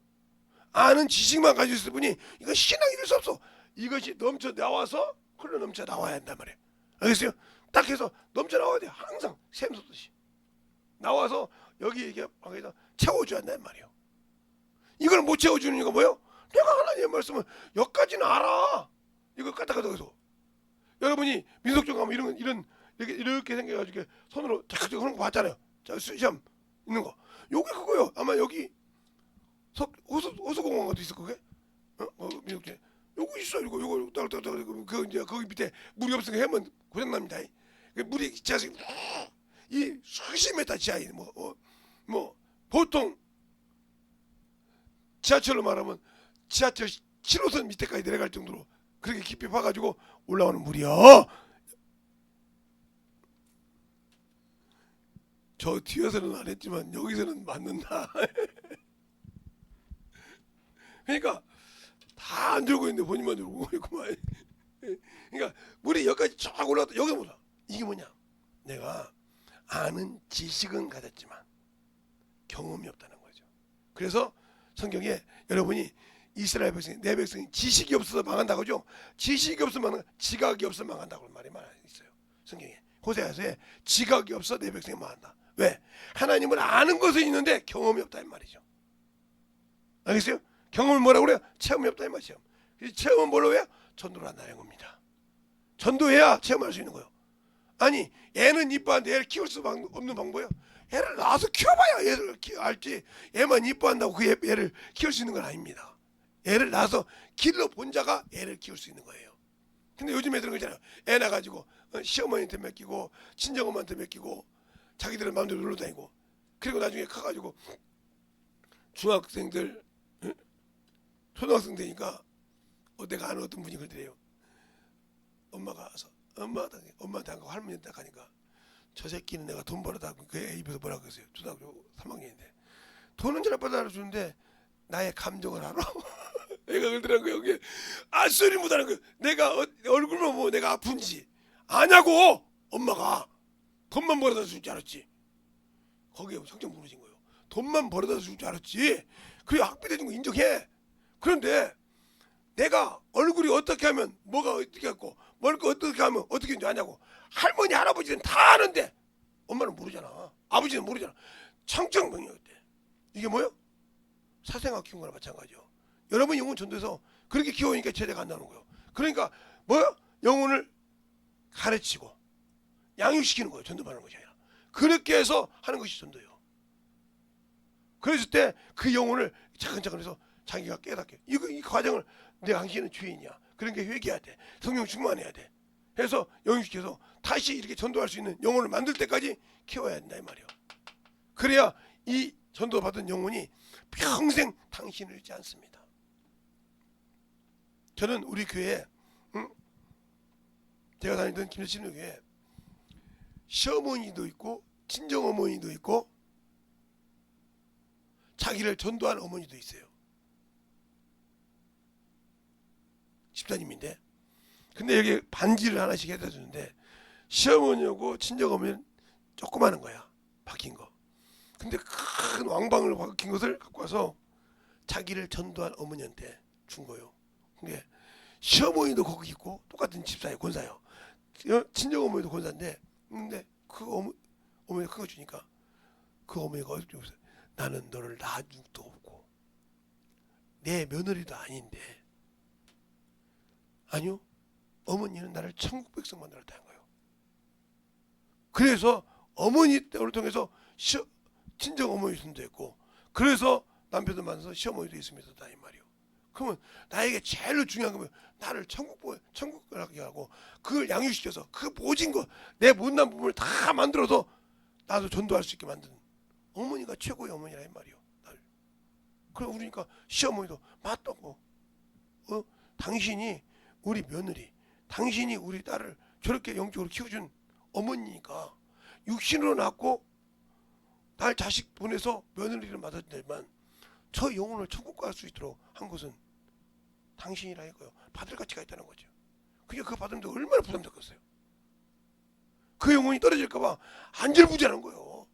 아는 지식만 가지고 있을 뿐이 이건 신앙이 될 수 없어. 이것이 넘쳐 나와서 흘러 넘쳐 나와야 한단 말이에요. 알겠어요? 딱 해서 넘쳐 나와야 돼. 항상 샘솟듯이 나와서 여기 이게 방에다 채워줘야 한단 말이에요. 이걸 못 채워주는 이유가 뭐예요? 내가 하나님의 말씀을 여기까지는 알아. 이걸 까딱까딱해서 여러분이 민속촌 가면 이런 이렇게 생겨가지고 손으로 탁탁 하는 거 봤잖아요. 자 시험 있는 거. 요게 그거요. 아마 여기 호수공원 같은 있을 거게. 민속촌. 요거 있어. 요거 딱딱딱 그 이제 거기 밑에 물이 없으니까 해면 고장납니다. 물이 지하수 이 수십 메타 지하에 뭐 보통 지하철로 말하면 지하철 7호선 밑에까지 내려갈 정도로 그렇게 깊이 파가지고 올라오는 물이요. 저 뒤에서는 안 했지만 여기서는 맞는다. 그러니까 다 안 들고 있는데 본인만 들고 있구만. 그러니까 물이 여기까지 쫙 올라왔다. 여기 뭐라? 이게 뭐냐? 내가 아는 지식은 가졌지만 경험이 없다는 거죠. 그래서 성경에 여러분이 이스라엘 백성, 내 백성이 지식이 없어서 망한다고 하죠. 지식이 없으면 지각이 없어 망한다고 말이 많이 있어요. 성경에 호세아서에 지각이 없어 내 백성이 망한다. 왜? 하나님을 아는 것은 있는데 경험이 없다 이 말이죠. 알겠어요? 경험을 뭐라고 그래요? 체험이 없다 이 말이죠. 체험은 뭘로 해요? 전도를 한다는 겁니다. 전도해야 체험할 수 있는 거예요. 아니 애는 이뻐하는데 애를 키울 수 없는 방법이에요. 애를 낳아서 키워봐야 애를 알지. 애만 이뻐한다고 그 애를 키울 수 있는 건 아닙니다. 애를 낳아서 길러본 자가 애를 키울 수 있는 거예요. 근데 요즘 애들은 그렇잖아요. 애 낳아가지고 시어머니한테 맡기고 친정엄마한테 맡기고 자기들은 마음대로 놀러다니고 그리고 나중에 커가지고 중학생들 초등학생 되니까 내가 아는 어떤 분이 그러더래요. 엄마가 와서 엄마한테 안 가고 할머니한테 가니까 저 새끼는 내가 돈 벌어다 그 애 입에서 뭐라고 했어요. 초등학교 3학년인데 돈은 잘 받아주는데 나의 감정을 알아. 애가 그러더라고요. 여기 소리 못하는 거예요. 내가 얼굴만 보고 내가 아픈지 아냐고. 엄마가 돈만 벌어다 줄 줄 알았지. 거기에 성격 무너진 거예요. 돈만 벌어다 줄 줄 알았지. 그래 학비 대준 거 인정해. 그런데 내가 얼굴이 어떻게 하면 뭐가 어떻게 했고 뭘 어떻게 하면 어떻게 했는지 아냐고. 할머니 할아버지는 다 아는데 엄마는 모르잖아. 아버지는 모르잖아. 청정병이었대. 이게 뭐예요? 사생아 키운 거나 마찬가지요. 여러분 영혼 전도해서 그렇게 키우니까 제대가 안 나오는 거예요. 그러니까 뭐요? 영혼을 가르치고 양육시키는 거예요. 전도받는 것이 아니라. 그렇게 해서 하는 것이 전도예요. 그랬을 때 그 영혼을 차근차근 해서 자기가 깨닫게. 이 과정을 내 당신은 주인이야. 그런 게 회개해야 돼. 성령 충만해야 돼. 해서 영육시켜서 다시 이렇게 전도할 수 있는 영혼을 만들 때까지 키워야 된다 이 말이에요. 그래야 이 전도받은 영혼이 평생 당신을 잃지 않습니다. 저는 우리 교회, 제가 다니던 김제신교회 시어머니도 있고 친정어머니도 있고 자기를 전도한 어머니도 있어요. 집사님인데, 근데 여기 반지를 하나씩 해다 주는데 시어머니하고 친정어머니는 조그마한 거야, 박힌 거. 근데 큰 왕방을 박힌 것을 갖고 와서 자기를 전도한 어머니한테 준 거예요. 근데 시어머니도 거기 있고 똑같은 집사예요, 권사예요. 친정어머니도 권사인데, 근데 그 어머니가 그거 주니까 그 어머니가 어떻게 보세요? 나는 너를 낳은 적도 없고 내 며느리도 아닌데, 아니요, 어머니는 나를 천국 백성 만들었다는 거예요. 그래서 어머니 때를 통해서 친정 어머니 손도 있고, 그래서 남편도 만나서 시어머니도 있습니다, 이 말이요. 그러면 나에게 제일 중요한 건 나를 천국을 하고 그걸 양육시켜서 그 모진 거, 내 못난 부분을 다 만들어서 나도 전도할 수 있게 만드는 어머니가 최고의 어머니라 이 말이요. 그래, 그러니까 시어머니도 맞다고. 당신이 우리 며느리, 당신이 우리 딸을 저렇게 영적으로 키워준 어머니니까 육신으로 낳고 날 자식 보내서 며느리를 맡았지만 저 영혼을 천국 갈 수 있도록 한 것은 당신이라 이거요. 받을 가치가 있다는 거죠. 그게 그 받으면서 얼마나 부담스럽겠어요. 그 영혼이 떨어질까봐 안절부절한 거예요.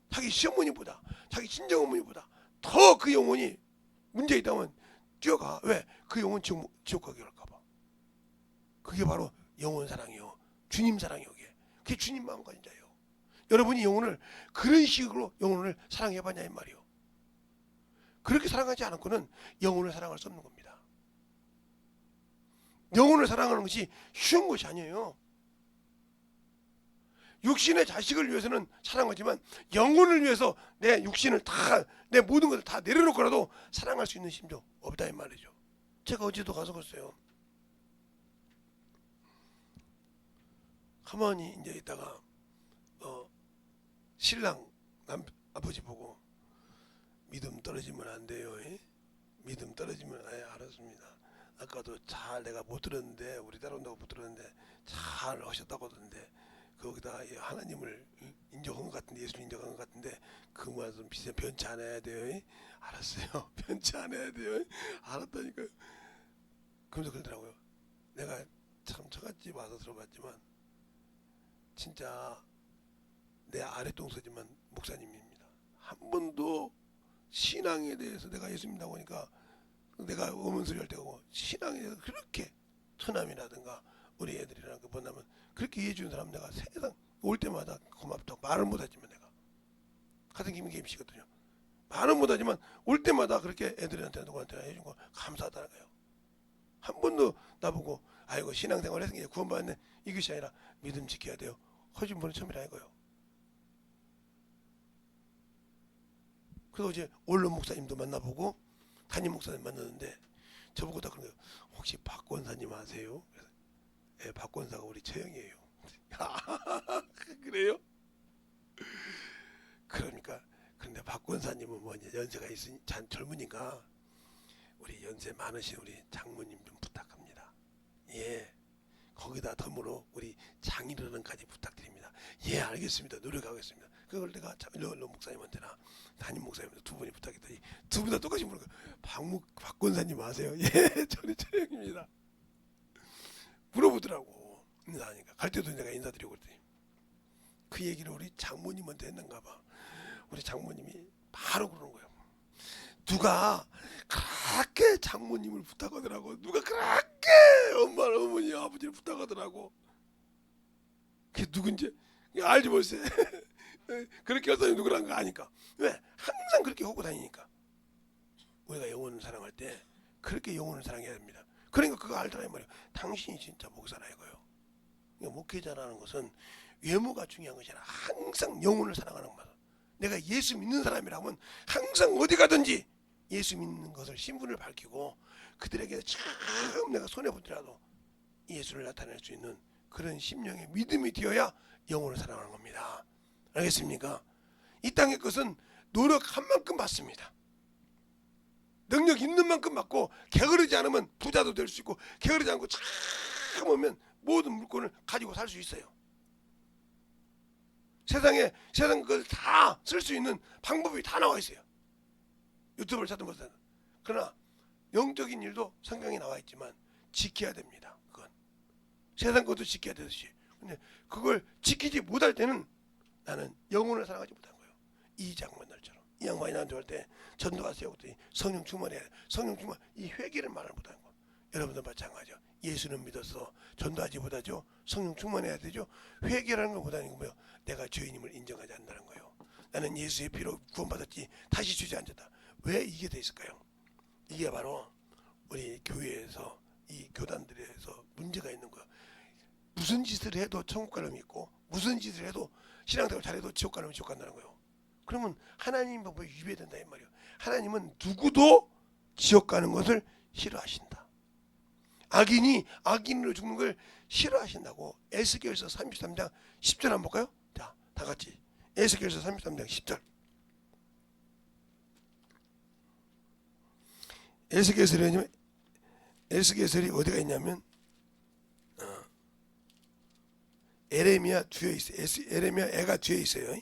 자기 시어머니보다, 자기 친정어머니보다 더 그 영혼이 문제 있다면 뛰어가. 왜? 그 영혼 지옥 가게 할까봐. 그게 바로 영혼 사랑이요, 주님 사랑이요. 그게 주님 마음가진 자예요. 여러분이 영혼을 그런 식으로 영혼을 사랑해봤냐 이 말이요. 그렇게 사랑하지 않고는 영혼을 사랑할 수 없는 겁니다. 영혼을 사랑하는 것이 쉬운 것이 아니에요. 육신의 자식을 위해서는 사랑하지만 영혼을 위해서 내 육신을 다, 내 모든 것을 다 내려놓고라도 사랑할 수 있는 심정 없다 이 말이죠. 제가 어제도 가서 그랬어요. 가만히 이제 있다가 신랑 아버지 보고 믿음 떨어지면 안 돼요. 믿음 떨어지면 알았습니다. 아까도 잘 내가 못 들었는데, 우리 딸 온다고 못 들었는데 잘 하셨다고 하던데 거기다 하나님을 인정한 것 같은데, 예수를 인정한 것 같은데 그 말씀 비슷해 변치 않아야 돼요. 알았어요. 변치 않아야 돼요. 알았다니까요. 그러면서 그러더라고요. 내가 참 저같이 와서 들어봤지만 진짜 내 아랫동서지만 목사님입니다. 한 번도 신앙에 대해서 내가 예수 믿다고 하니까 내가 어문소리 할 때고 신앙에 대해서 그렇게 처남이라든가 우리 애들이랑 그 만나면 그렇게 이해해 주는 사람 내가 세상 올 때마다 고맙다고 말을 못하지만, 내가 같은 김씨거든요. 말은 못하지만 올 때마다 그렇게 애들한테 누구한테나 해준 거 감사하다는 거예요. 한 번도 나보고 아이고 신앙생활 해서 구원받았네 이것이 아니라 믿음 지켜야 돼요. 허준 분은 처음이라 이거예요. 그리고 이제 원로 목사님도 만나보고 담임 목사님 만났는데 저보고 다 그런 거예요. 혹시 박 권사님 아세요? 그래서 네, 박 권사가 우리 처형이에요. 그래요? 그러니까 근데 박 권사님은 뭐 이제 연세가 있으니 젊으니까 우리 연세 많으신 우리 장모님 좀 부탁합니다. 예. 거기다 덤으로 우리 장인어른까지 부탁드립니다. 예, 알겠습니다. 노력하겠습니다. 그걸 내가 원로 목사님한테나 담임 목사님한테 두 분이 부탁했더니 두 분 다 똑같이 물어요. 박 권사님 아세요? 예, 저는 처형입니다. 물어보더라고. 인사하니까 갈 때도 내가 인사드리고 그랬더니 그 얘기를 우리 장모님한테 했는가 봐. 우리 장모님이 바로 그러는 거예요. 누가 그렇게 장모님을 부탁하더라고. 누가 그렇게 엄마를, 어머니, 아버지를 부탁하더라고. 그게 누군지 알지 벌써. 그렇게 할 사람이 누구라는 거 아니까. 왜? 항상 그렇게 하고 다니니까. 우리가 영혼을 사랑할 때 그렇게 영혼을 사랑해야 됩니다. 그러니까 그거 알더라 이 말이에요. 당신이 진짜 목사라 이거예요. 그러니까 목회자라는 것은 외모가 중요한 것이 아니라 항상 영혼을 사랑하는 것. 내가 예수 믿는 사람이라면 항상 어디 가든지 예수 믿는 것을 신분을 밝히고 그들에게 처음 내가 손해보더라도 예수를 나타낼 수 있는 그런 심령의 믿음이 되어야 영혼을 사랑하는 겁니다. 알겠습니까? 이 땅의 것은 노력한 만큼 받습니다. 능력 있는 만큼 받고 게으르지 않으면 부자도 될 수 있고 게으르지 않고 참으면 모든 물건을 가지고 살 수 있어요. 세상 걸 다 쓸 수 있는 방법이 다 나와 있어요. 유튜브를 찾든 못하든. 그러나 영적인 일도 성경에 나와 있지만 지켜야 됩니다. 그건 세상 것도 지켜야 되듯이. 근데 그걸 지키지 못할 때는 나는 영혼을 사랑하지 못한 거예요. 이 장면들처럼. 이 양반이 나한테 올 때 전도 가세요. 그랬더니 성령 충만해야 돼. 성령 충만. 이 회개를 말을 못하는 거예요. 여러분도 마찬가지죠. 예수는 믿어서 전도하지 못하죠. 성령 충만해야 되죠. 회개라는 걸 못하는 거예요. 내가 죄인임을 인정하지 않는다는 거예요. 나는 예수의 피로 구원받았지 다시 주저앉았다. 왜 이게 돼 있을까요? 이게 바로 우리 교회에서 이 교단들에서 문제가 있는 거예요. 무슨 짓을 해도 천국 가름이 있고 무슨 짓을 해도 신앙생활 잘해도 지옥 가면 지옥 간다는 거예요. 그러면 하나님 법에 위배된다 이 말이에요. 하나님은 누구도 지옥 가는 것을 싫어하신다. 악인이 악인으로 죽는 걸 싫어하신다고. 에스겔서 33장 10절 한번 볼까요? 자, 다 같이 에스겔서 33장 10절. 에스겔설이 어디가 있냐면 에레미야 뒤에 있어요. 에레미야 애가 뒤에 있어요.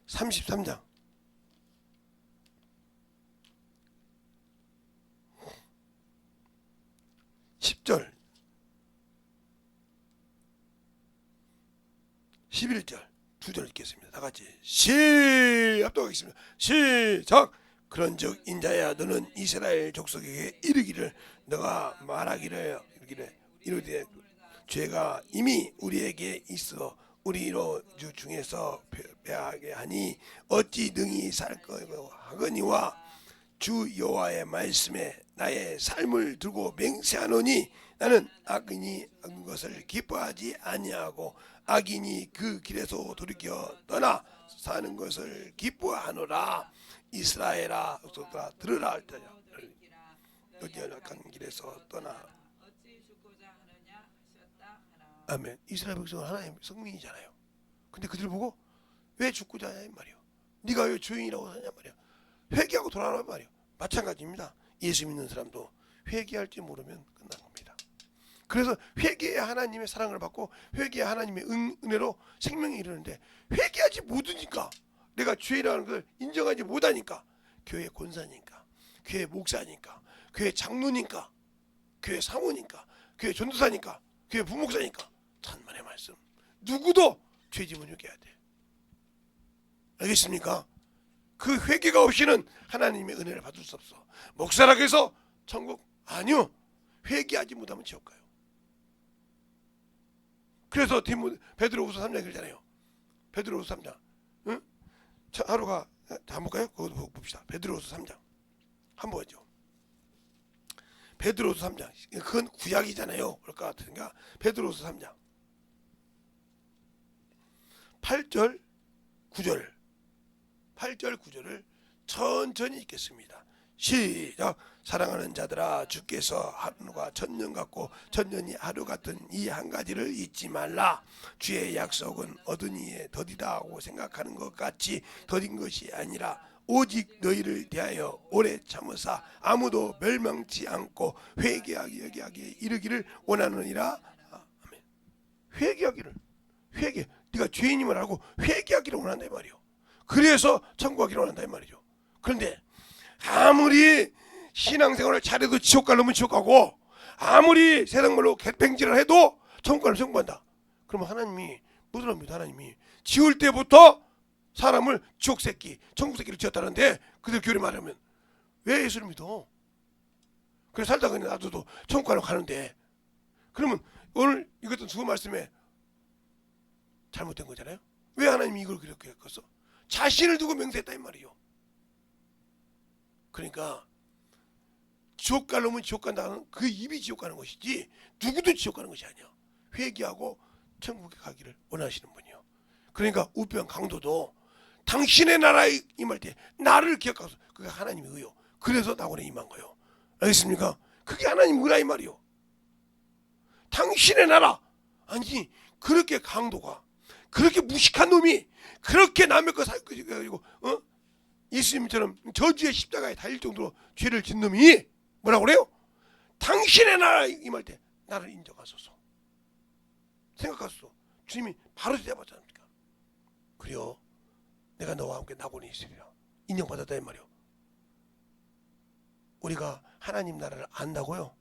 33장 10절 11절 두 절 읽겠습니다. 다 같이 합독하겠습니다. 시작. 그런즉 인자야 너는 이스라엘 족속에게 이르기를 너가 말하기를 이르되 죄가 이미 우리에게 있어 우리로 주 중에서 패하게 하니 어찌 능히 살 거고 하거니와 주 여호와의 말씀에 나의 삶을 두고 맹세하노니 나는 악인이 한 것을 기뻐하지 아니하고 악인이 그 길에서 돌이켜 떠나 사는 것을 기뻐하노라. 이스라엘아 들으라 할 때냐 너희 연약한 길에서 떠나. 아멘. 이스라엘 백성은 하나님의 성민이잖아요. 근데 그들 보고 왜 죽고자 하냐 말이요. 네가 왜 죄인이라고 하냐 말이야. 회개하고 돌아오란 말이요. 마찬가지입니다. 예수 믿는 사람도 회개할지 모르면 끝난 겁니다. 그래서 회개해야 하나님의 사랑을 받고 회개해야 하나님의 은혜로 생명이 이르는데 회개하지 못하니까 내가 죄라는 걸 인정하지 못하니까 교회 권사니까 교회 목사니까 교회 장로니까 교회 사모니까 교회 전도사니까 교회 부목사니까 천만의 말씀 누구도 죄짐은 회개해야 돼. 알겠습니까? 그 회개가 없이는 하나님의 은혜를 받을 수 없어. 목사라고 해서 천국? 아니요. 회개하지 못하면 지옥 가요. 그래서 베드로후서 3장 읽잖아요. 베드로후서 3장. 응? 하루가 한번 볼까요? 그것도 봅시다. 베드로후서 3장. 한번 보죠. 베드로후서 3장. 그건 구약이잖아요. 그럴 것 같으니까 베드로후서 3장. 8절 9절 8절 9절을 천천히 읽겠습니다. 시작. 사랑하는 자들아 주께서 하루가 천년 같고 천년이 하루 같은 이 한 가지를 잊지 말라. 주의 약속은 얻은 이에 더디다 하고 생각하는 것 같이 더딘 것이 아니라 오직 너희를 대하여 오래 참으사 아무도 멸망치 않고 회개하게 이르기를 원하느니라. 아멘. 회개하기를 네가 죄인임을 알고 회개하기를 원한다 이 말이요. 그래서 천국 가기를 원한다 이 말이죠. 그런데 아무리 신앙생활을 잘해도 지옥 갈 놈은 지옥 가고 아무리 세상 말로 개팽질을 해도 천국 가는 천국한다. 그러면 하나님이 무슨 합니다. 하나님이 지을 때부터 사람을 지옥 새끼 천국 새끼를 지었다는데 그들 교리 말하면 왜 예수를 믿어? 그래 살다가 그냥 놔둬도 천국 가는데 그러면 오늘 이것도 두 말씀에 잘못된 거잖아요. 왜 하나님이 이걸 그렇게 했겠어? 자신을 두고 맹세했다 이 말이요. 그러니까 지옥 갈 놈은 지옥 간다는 그 입이 지옥 가는 것이지 누구도 지옥 가는 것이 아니야. 회개하고 천국에 가기를 원하시는 분이요. 그러니까 우편 강도도 당신의 나라에 임할 때 나를 기억하소. 그게 하나님의 의요. 그래서 낙원에 임한 거요. 알겠습니까? 그게 하나님 의라 이 말이요. 당신의 나라. 아니 그렇게 강도가 그렇게 무식한 놈이 그렇게 남의 거 사기고 예수님처럼 저주의 십자가에 달릴 정도로 죄를 짓는 놈이 뭐라고 그래요? 당신의 나라 임할 때 나를 인정하소서. 생각하소서. 주님이 바로 대답하지 않습니까? 그래요. 내가 너와 함께 낙원에 있으리라. 인정받았다 이 말이요. 우리가 하나님 나라를 안다고요?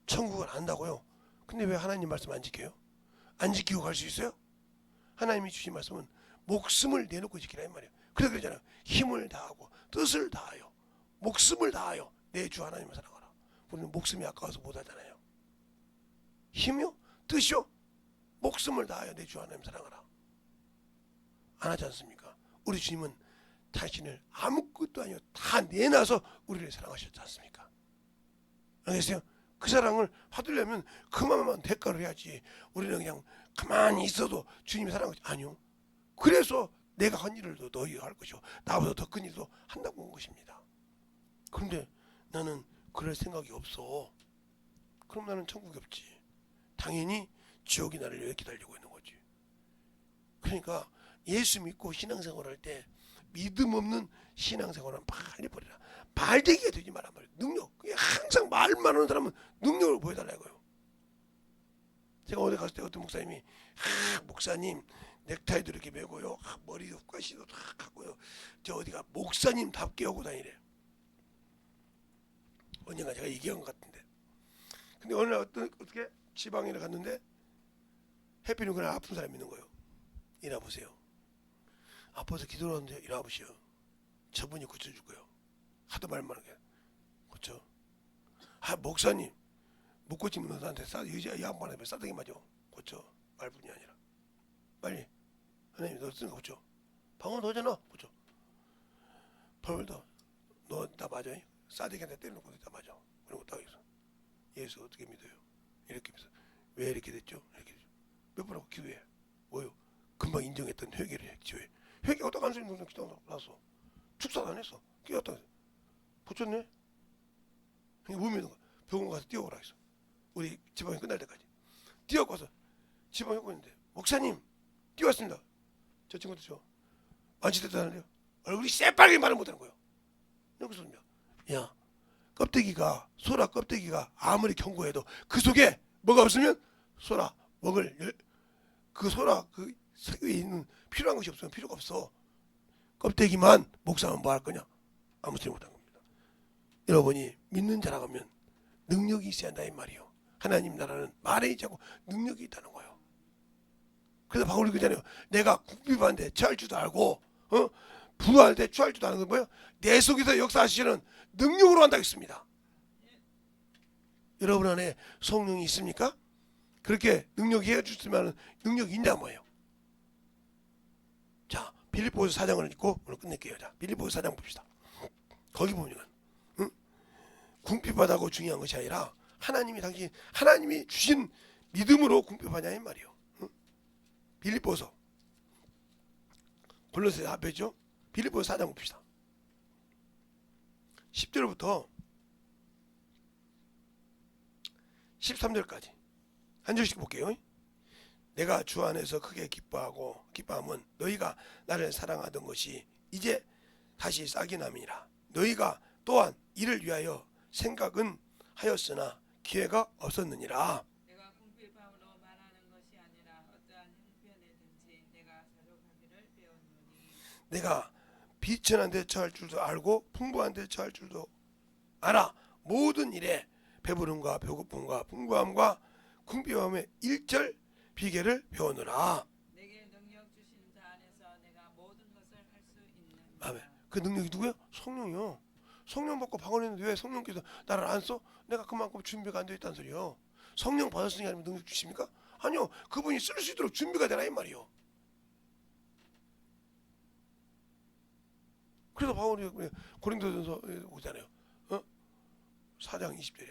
천국을 안다고요? 근데 왜 하나님 말씀 안 지켜요? 안 지키고 갈 수 있어요? 하나님이 주신 말씀은 목숨을 내놓고 지키라 이 말이에요. 그래서 그러잖아요. 힘을 다하고 뜻을 다하여 목숨을 다하여 내 주 하나님을 사랑하라. 우리는 목숨이 아까워서 못하잖아요. 힘이요? 뜻이요? 목숨을 다하여 내 주 하나님 사랑하라. 안 하지 않습니까? 우리 주님은 자신을 아무것도 아니요 다 내놔서 우리를 사랑하셨지 않습니까? 알겠어요? 그 사랑을 받으려면 그만한 대가를 해야지. 우리는 그냥 가만히 있어도 주님이 사랑하지. 아니요. 그래서 내가 한 일을 더 너희 할 것이요 나보다 더 큰 일도 한다고 한 것입니다. 그런데 나는 그럴 생각이 없어. 그럼 나는 천국이 없지. 당연히 지옥이 나를 왜 기다리고 있는 거지. 그러니까 예수 믿고 신앙생활할 때 믿음 없는 신앙생활은 빨리 버리라. 말대기가 되지 말란 말이에요. 능력. 항상 말만 하는 사람은 능력을 보여달라 이거예요. 제가 어디 갔을 때 어떤 목사님이 목사님 넥타이도 이렇게 메고요. 머리도 가시도 탁 하고요. 저 어디가 목사님답게 하고 다니래. 언젠가 제가 얘기한 것 같은데. 근데 어느 날 어떻게 지방에 갔는데 해피는 그날 아픈 사람이 있는 거예요. 일어나 보세요. 아파서 기도를 하는데 일어나 보시오. 저분이 고쳐줄 거예요. 하도 말만 하게 고쳐. 목사님 못 고치면 너한테 이 양반한테 싸대기 맞아. 고쳐. 말뿐이 아니라 빨리 하나님 너 쓰는 거 고쳐. 방언 너잖아. 고쳐. 벌벌도 너 나 맞아. 싸대기한테 때려놓고 다 맞아. 그런 것도 하겠어. 예수 어떻게 믿어요? 이렇게 믿어. 왜 이렇게 됐죠? 이렇게 됐죠. 몇 번 하고 기도해. 뭐요? 금방 인정했던 회개를 해. 기도해. 회개하다 간수님 동생 기도하고 나왔어. 축사도 안 했어. 기도하다 고쳤네. 못 믿는 거야. 병원 가서 뛰어오라 했어. 우리 지방이 끝날 때까지 뛰어가서 지방에 오고 있는데 목사님 뛰어왔습니다. 저 친구도 저 완치됐다는데요. 얼굴이 새빨개 말을 못하는 거예요. 여기서 야 껍데기가 소라 껍데기가 아무리 견고해도 그 속에 뭐가 없으면 소라 먹을 그 소라 그 속에 있는 필요한 것이 없으면 필요가 없어. 껍데기만 목사면 뭐 할 거냐? 아무 소리 못한 겁니다. 여러분이 믿는 자라고 하면 능력이 있어야 한다 이 말이요. 하나님 나라는 말에 있지 않고 능력이 있다는 거예요. 그래서 바울이 그러잖아요. 내가 궁핍한데 처할 줄도 알고 부할 때 처할 줄도 아는 건 뭐예요? 내 속에서 역사하시는 능력으로 한다 했습니다. 여러분 안에 성령이 있습니까? 그렇게 능력이 해주시면 능력이 있냐 뭐예요. 자 빌립보서 4장을 읽고 오늘 끝낼게요. 자 빌립보서 4장 봅시다. 거기 보면 궁핍하다고 중요한 것이 아니라 하나님이 주신 믿음으로 궁핍하냐 이 말이요. 빌립보서 골로새 앞에죠. 빌립보서 4장 봅시다. 10절부터 13절까지 한 절씩 볼게요. 내가 주 안에서 크게 기뻐함은 너희가 나를 사랑하던 것이 이제 다시 싹이 남이라. 너희가 또한 이를 위하여 생각은 하였으나 기회가 없었느니라. 내가 궁핍함으로 말하는 것이 아니라 어떠한 형편에든지 내가 사족하기를 배웠노니 내가 비천한 데 처할 줄도 알고 풍부한 데 처할 줄도 알아. 모든 일에 배부름과 배고픔과 풍부함과 궁핍함의 일절 비결을 배우느라. 내게 능력 주신 자 안에서 내가 모든 것을 할 수 있는 아멘. 그 능력이 누구예요? 성령이요. 성령 받고 방언했는데 왜 성령께서 나를 안 써? 내가 그만큼 준비가 안 되어 있다는 소리요. 성령 받았으니 하나님 능력 주십니까? 아니요. 그분이 쓸 수 있도록 준비가 되라 이 말이요. 그래서 바울이 고린도전서 오잖아요. 4장 20절에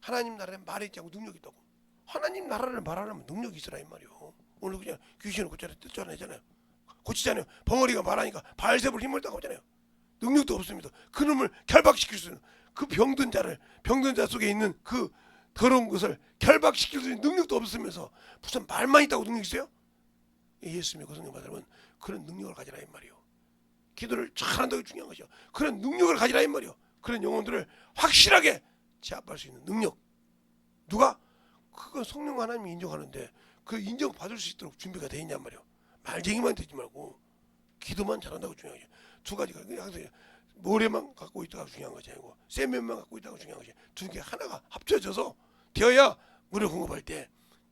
하나님 나라에 말이 있지 않고 능력이 있다고. 하나님 나라를 말하려면 능력이 있으라 이 말이요. 오늘 그냥 귀신을 쫓아내잖아요. 고치잖아요. 벙어리가 말하니까 바알세불 힘을 따고 하잖아요. 능력도 없습니다. 그놈을 결박시킬 수 있는 그 병든 자 속에 있는 그 더러운 것을 결박시킬 수 있는 능력도 없으면서 무슨 말만 있다고 능력이 있어요? 예수 믿고 성령 받으면 그런 능력을 가지라 이 말이요. 기도를 잘한다고 중요한 것이요. 그런 능력을 가지라 이 말이요. 그런 영혼들을 확실하게 제압할 수 있는 능력. 누가? 그건 성령 하나님이 인정하는데 그 인정받을 수 있도록 준비가 돼 있냔 말이요. 말쟁이만 되지 말고 기도만 잘한다고 중요한 거죠. 두 가지가 항상 모래만 갖고 있다가 중요한 것이 아니고 세면만 갖고 있다가 중요한 것이 두 개 하나가 합쳐져서 되어야 물을 공급할 때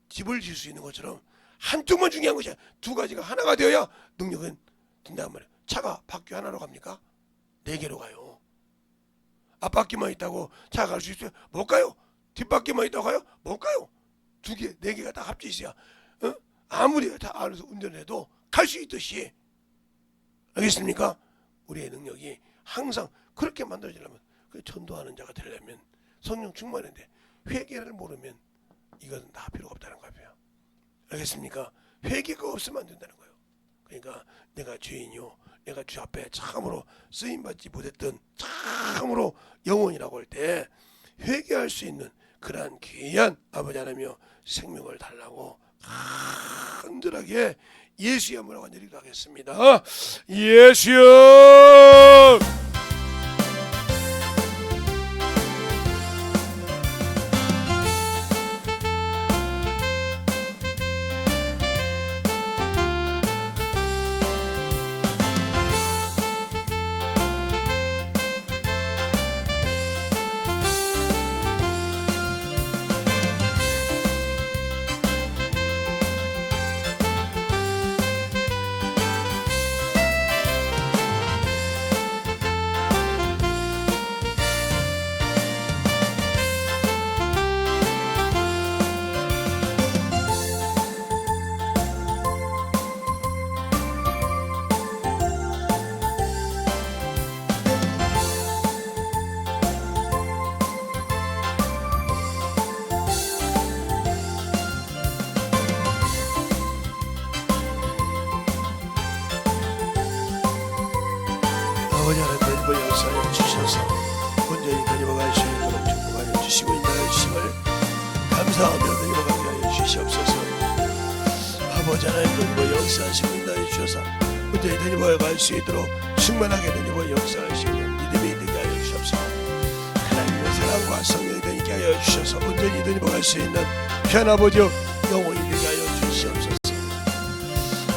집을 지을 수 있는 것처럼 한쪽만 중요한 것이야. 두 가지가 하나가 되어야 능력은 된단 말이야. 차가 바퀴 하나로 갑니까? 네 개로 가요. 앞바퀴만 있다고 차가 갈 수 있어요? 못 가요. 뒷바퀴만 있다고 가요? 못 가요. 두 개, 네 개가 다 합쳐 있어야 아무리 다 알아서 운전해도 갈 수 있듯이. 알겠습니까? 우리의 능력이 항상 그렇게 만들어지려면 그 전도하는 자가 되려면 성령 충만인데 회개를 모르면 이것은 다 필요가 없다는 거예요. 알겠습니까? 회개가 없으면 안 된다는 거예요. 그러니까 내가 죄인이요, 내가 주 앞에 참으로 쓰임받지 못했던 참으로 영혼이라고 할 때 회개할 수 있는 그러한 귀한 아버지 하나님이여 생명을 달라고 간절하게 예수의 이름으로 간절히 기도하겠습니다. 예수여! 아버지 하나님 그 역사를 주셔서 온전히 다니어갈 수 있도록 축복하여 주시고 인도하여 주심을 감사하며 다니어가게 하여 주시옵소서. 아버지 하나님 그 역사하시고 인도하여 주셔서 온전히 다니어갈 수 있도록 충만하게 다니어 역사하시는 믿음이 되게 하여 주시옵소서. 하나님의 사랑과 성령이 되게 하여 주셔서 온전히 다니어갈 수 있는 편아버지 영혼이 되게 하여 주시옵소서.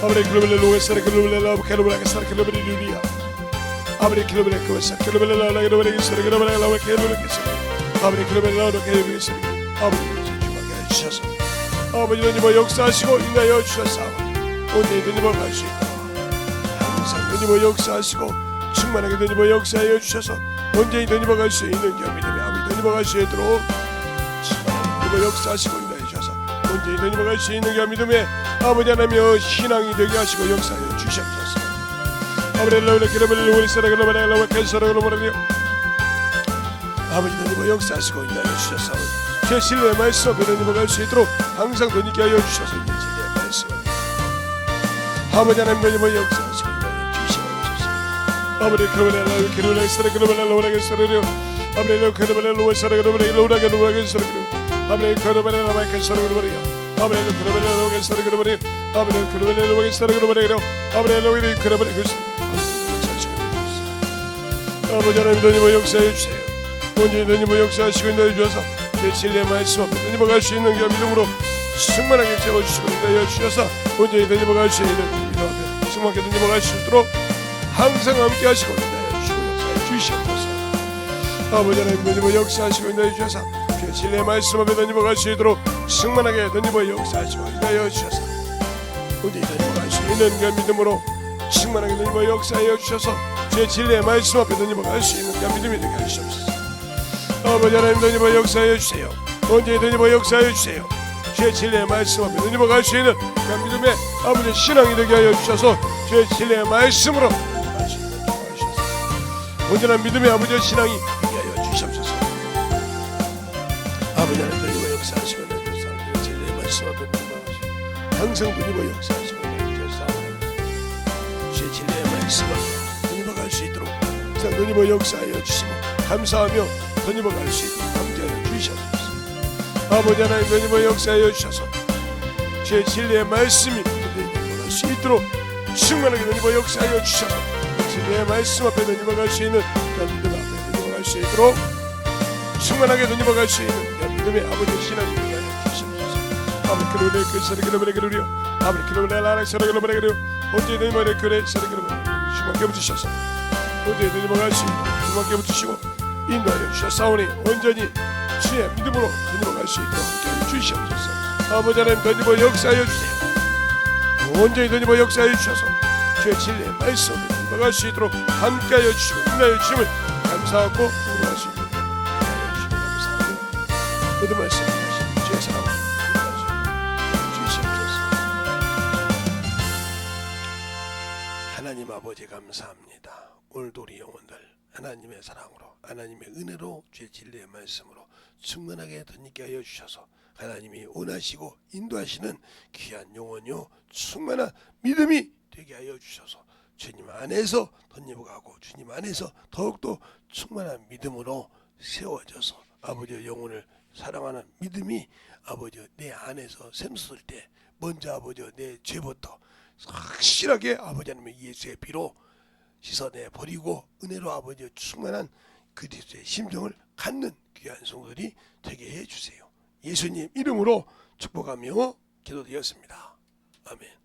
아버지 그러면 로에스라 그러면 라브 그러면 사라 그러면 루리아 아버지 그러면 그것을 그러면 라라 그러면 이스라 그러면 라라 그러면 이스라 아버지 그러면 라라 그러면 이스라 아버지 주님께 주셔서 아버지 주님 역사하시고 인하여 주셔서 온전히 주님 갈 수 있도록 항상 주님 역사하시고 충만하게 주님 역사하여 주셔서 온전히 주님 갈 수 있는 겸이되며 아버지 주님 갈 수 있도록 충만하게 주님 역사하시고 인하여 주셔서 온전히 주님 갈 수 있는 겸이되며 아버지 하나님여 신앙이 되게 하시고 역사하여 주시옵소서. 아버지 하나님 그러면 사라 그러면 라라 캔사라 그러면 아버지 주님 역사하시고 인하여 주셔서 제 신뢰의 말씀 앞에 주님 갈 수 있도록 항상 돈이게 하여 주셔서 진리의 말씀 아버지 하나님 주님 역사하시고 인하여 주시옵소서. 아버지 그러면 라라 그러면 사라 그러면 라라 캔사라 아버지 그러면 라라 사라 그러면 라라 캔사라 아버지 그러면 라라 캔사라 그러면 아버지 그러면 라라 캔사라 그러면 아버지 그러면 라라 캔사라 그러면 아버지 그러면 아버지 하나님 주님 역사해 주세요. 온전히 주님 역사하시고 인도해 주셔서 제 진리의 말씀 앞에 주님 갈 수 있는 믿음으로 충만하게 채워주시고 인도해 주셔서 온전히 주님 갈 수 있는 믿음 앞에 충만하게 주님 갈 수 있도록 항상 함께 하시고 인도해 주시고 역사해 주시옵소서. 아버지 하나님 주님 역사하시고 인도해 주셔서 제 진리의 말씀 앞에 주님 갈 수 있도록 충만하게 주님 역사하시고 인도해 주셔서 온전히 주님 갈 수 있는 믿음으로 충만하게 주님 역사해 주셔서 제 진리의 말씀 앞에 주님 갈 수 있는 믿음이 되게 하시옵소서. 아버지 하나님 주님 역사해 주세요. 온전히 주님 역사해 주세요. 제 진리의 말씀 앞에 주님 갈 수 있는 믿음의 아버지 신앙이 되게 하여 주셔서 제 진리의 말씀으로 갈 수 있는 주셔서 온전한 믿음의 아버지 신앙이 되게 하여 주시옵소서. 아버지 하나님 주님 역사하시고 제 진리의 말씀 앞에 항상 주님 역사하시고 제 진리의 말씀 앞에 갈 수 있도록 주님 역사하여 주시고 감사하며 주님 갈 수 있도록 함께하여 주시옵소서. 아버지 하나님 주님 역사하여 주셔서 제 진리의 말씀이 주님 갈 수 있도록 충만하게 주님 역사하여 주셔서 진리의 말씀 앞에 던져갈 수 있는 믿음 앞에 던져갈 수 있도록 충만하게 던져갈 수 있는 믿음의 아버지 신앙이 되게 주시옵소서. 아버지 그로네 그 사리 그로네 그로리요 아버지 그로네 라라 사리 그로네 그로리요 언제 너희만의 교회 사리 그로네 주님께 붙이셔서 언제 던져갈 수 있도록 주님께 붙이시고 인도하여 주셨사오니 온전히 주의 믿음으로 던져갈 수 있도록 함께 주시옵소서. 아버지 하나님 던지고 역사하여 주세요. 온전히 던지고 역사하여 주셔서 주의 진리의 말씀을 던져갈 수 있도록 함께하여 주시고 인도하여 주심을 감사하고 인도할 수 있도록 인도하여 주시고 감사하며 모든 말씀 하신 주의 사랑을 주시옵소서. 하나님 아버지 감사합니다. 오늘도 우리 영혼들 하나님의 사랑으로 하나님의 은혜로 주의 진리의 말씀으로 충만하게 덧입게 하여 주셔서 하나님이 원하시고 인도하시는 귀한 영혼요 충만한 믿음이 되게 하여 주셔서 주님 안에서 덧입어가고 주님 안에서 더욱더 충만한 믿음으로 세워져서 아버지의 영혼을 사랑하는 믿음이 아버지 내 안에서 샘솟을 때 먼저 아버지 내 죄부터 확실하게 아버지 하나님의 예수의 피로 씻어내 버리고 은혜로 아버지의 충만한 그리스도의 심정을 갖는 귀한 성도들이 되게 해주세요. 예수님 이름으로 축복하며 기도드렸습니다. 아멘.